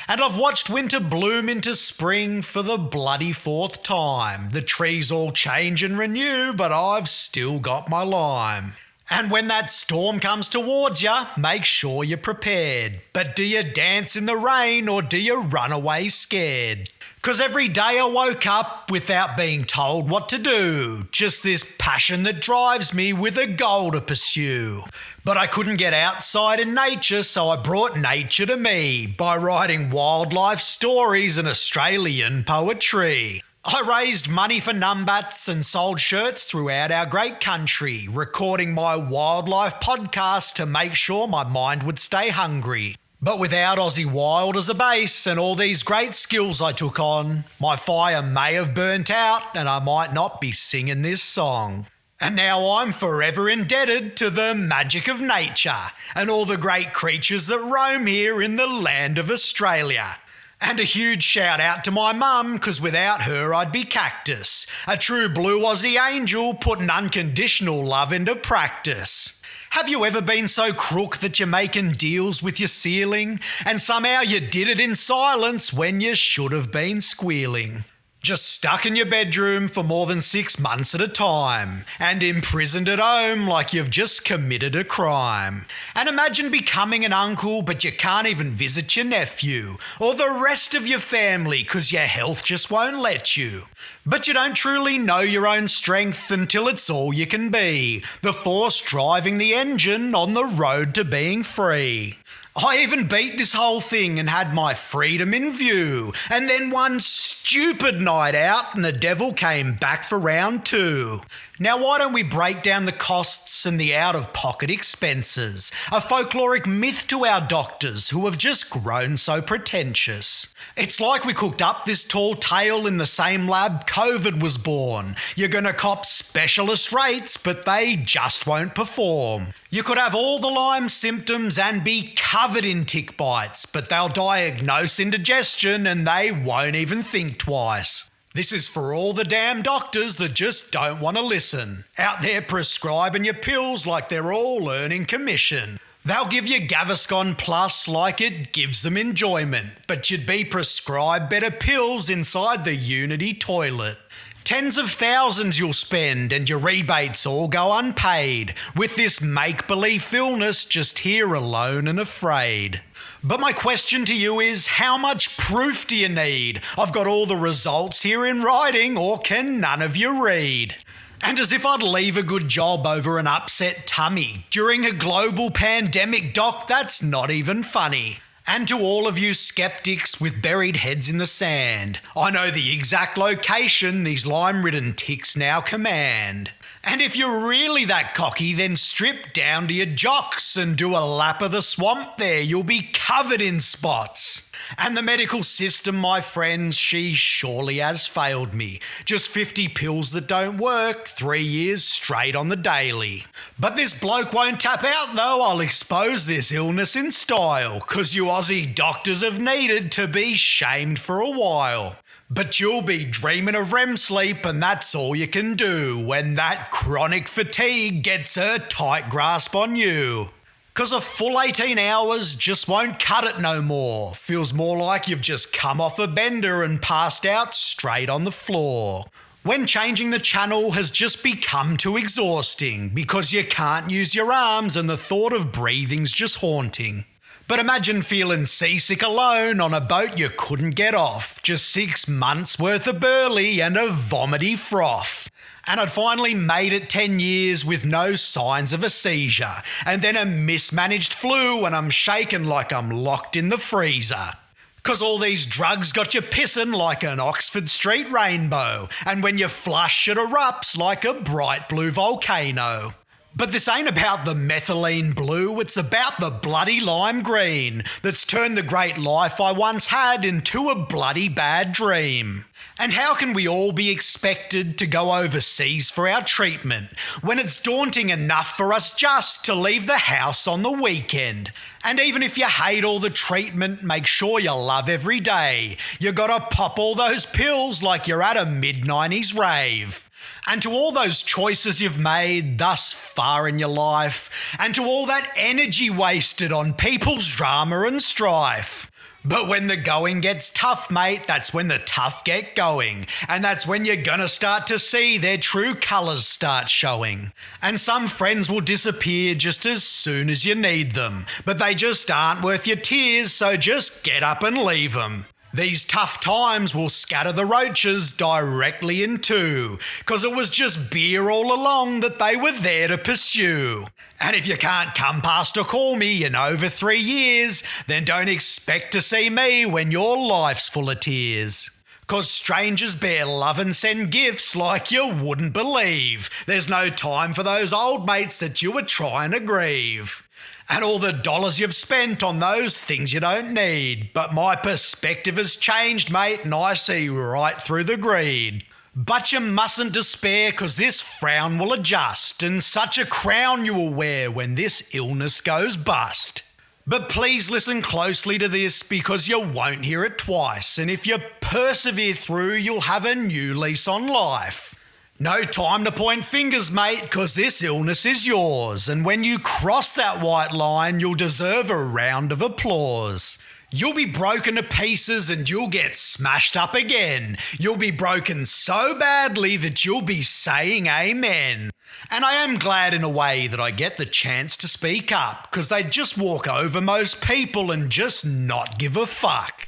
And I've watched winter bloom into spring for the bloody 4th time. The trees all change and renew, but I've still got my Lyme. And when that storm comes towards ya, make sure you're prepared. But do you dance in the rain or do you run away scared? 'Cause every day I woke up without being told what to do. Just this passion that drives me with a goal to pursue. But I couldn't get outside in nature, so I brought nature to me by writing wildlife stories and Australian poetry. I raised money for numbats and sold shirts throughout our great country, recording my wildlife podcast to make sure my mind would stay hungry. But without Aussie Wild as a base and all these great skills I took on, my fire may have burnt out and I might not be singing this song. And now I'm forever indebted to the magic of nature and all the great creatures that roam here in the land of Australia. And a huge shout out to my mum, 'cause without her I'd be cactus. A true blue Aussie angel putting unconditional love into practice. Have you ever been so crook that you're making deals with your ceiling and somehow you did it in silence when you should have been squealing? Just stuck in your bedroom for more than 6 months at a time and imprisoned at home like you've just committed a crime. And imagine becoming an uncle but you can't even visit your nephew or the rest of your family 'cause your health just won't let you. But you don't truly know your own strength until it's all you can be, the force driving the engine on the road to being free. I even beat this whole thing and had my freedom in view. And then one stupid night out and the devil came back for round 2. Now why don't we break down the costs and the out-of-pocket expenses? A folkloric myth to our doctors who have just grown so pretentious. It's like we cooked up this tall tale in the same lab COVID was born. You're gonna cop specialist rates, but they just won't perform. You could have all the Lyme symptoms and be covered in tick bites, but they'll diagnose indigestion and they won't even think twice. This is for all the damn doctors that just don't want to listen. Out there prescribing your pills like they're all earning commission. They'll give you Gaviscon Plus like it gives them enjoyment, but you'd be prescribed better pills inside the Unity toilet. Tens of thousands you'll spend and your rebates all go unpaid, with this make-believe illness just here alone and afraid. But my question to you is, how much proof do you need? I've got all the results here in writing, or can none of you read? And as if I'd leave a good job over an upset tummy during a global pandemic, doc, that's not even funny. And to all of you skeptics with buried heads in the sand, I know the exact location these Lyme-ridden ticks now command. And if you're really that cocky, then strip down to your jocks and do a lap of the swamp there. You'll be covered in spots. And the medical system, my friends, she surely has failed me. Just 50 pills that don't work, 3 years straight on the daily. But this bloke won't tap out though. I'll expose this illness in style, 'cause you Aussie doctors have needed to be shamed for a while. But you'll be dreaming of REM sleep, and that's all you can do when that chronic fatigue gets a tight grasp on you. 'Cause a full 18 hours just won't cut it no more. Feels more like you've just come off a bender and passed out straight on the floor. When changing the channel has just become too exhausting because you can't use your arms and the thought of breathing's just haunting. But imagine feeling seasick alone on a boat you couldn't get off. Just 6 months worth of burley and a vomity froth. And I'd finally made it 10 years with no signs of a seizure. And then a mismanaged flu and I'm shaking like I'm locked in the freezer. 'Cause all these drugs got you pissing like an Oxford Street rainbow. And when you flush, it erupts like a bright blue volcano. But this ain't about the methylene blue, it's about the bloody lime green that's turned the great life I once had into a bloody bad dream. And how can we all be expected to go overseas for our treatment when it's daunting enough for us just to leave the house on the weekend? And even if you hate all the treatment, make sure you love every day. You gotta pop all those pills like you're at a mid-90s rave. And to all those choices you've made thus far in your life, and to all that energy wasted on people's drama and strife. But when the going gets tough, mate, that's when the tough get going. And that's when you're gonna start to see their true colours start showing. And some friends will disappear just as soon as you need them. But they just aren't worth your tears, so just get up and leave them. These tough times will scatter the roaches directly in two, 'cause it was just beer all along that they were there to pursue. And if you can't come past or call me in over 3 years, then don't expect to see me when your life's full of tears. 'Cause strangers bear love and send gifts like you wouldn't believe. There's no time for those old mates that you were trying to grieve. And all the dollars you've spent on those things you don't need. But my perspective has changed, mate, and I see right through the greed. But you mustn't despair, 'cause this frown will adjust, and such a crown you will wear when this illness goes bust. But please listen closely to this because you won't hear it twice, and if you persevere through, you'll have a new lease on life. No time to point fingers, mate, because this illness is yours, and when you cross that white line, you'll deserve a round of applause. You'll be broken to pieces and you'll get smashed up again. You'll be broken so badly that you'll be saying amen. And I am glad in a way that I get the chance to speak up, because they just walk over most people and just not give a fuck.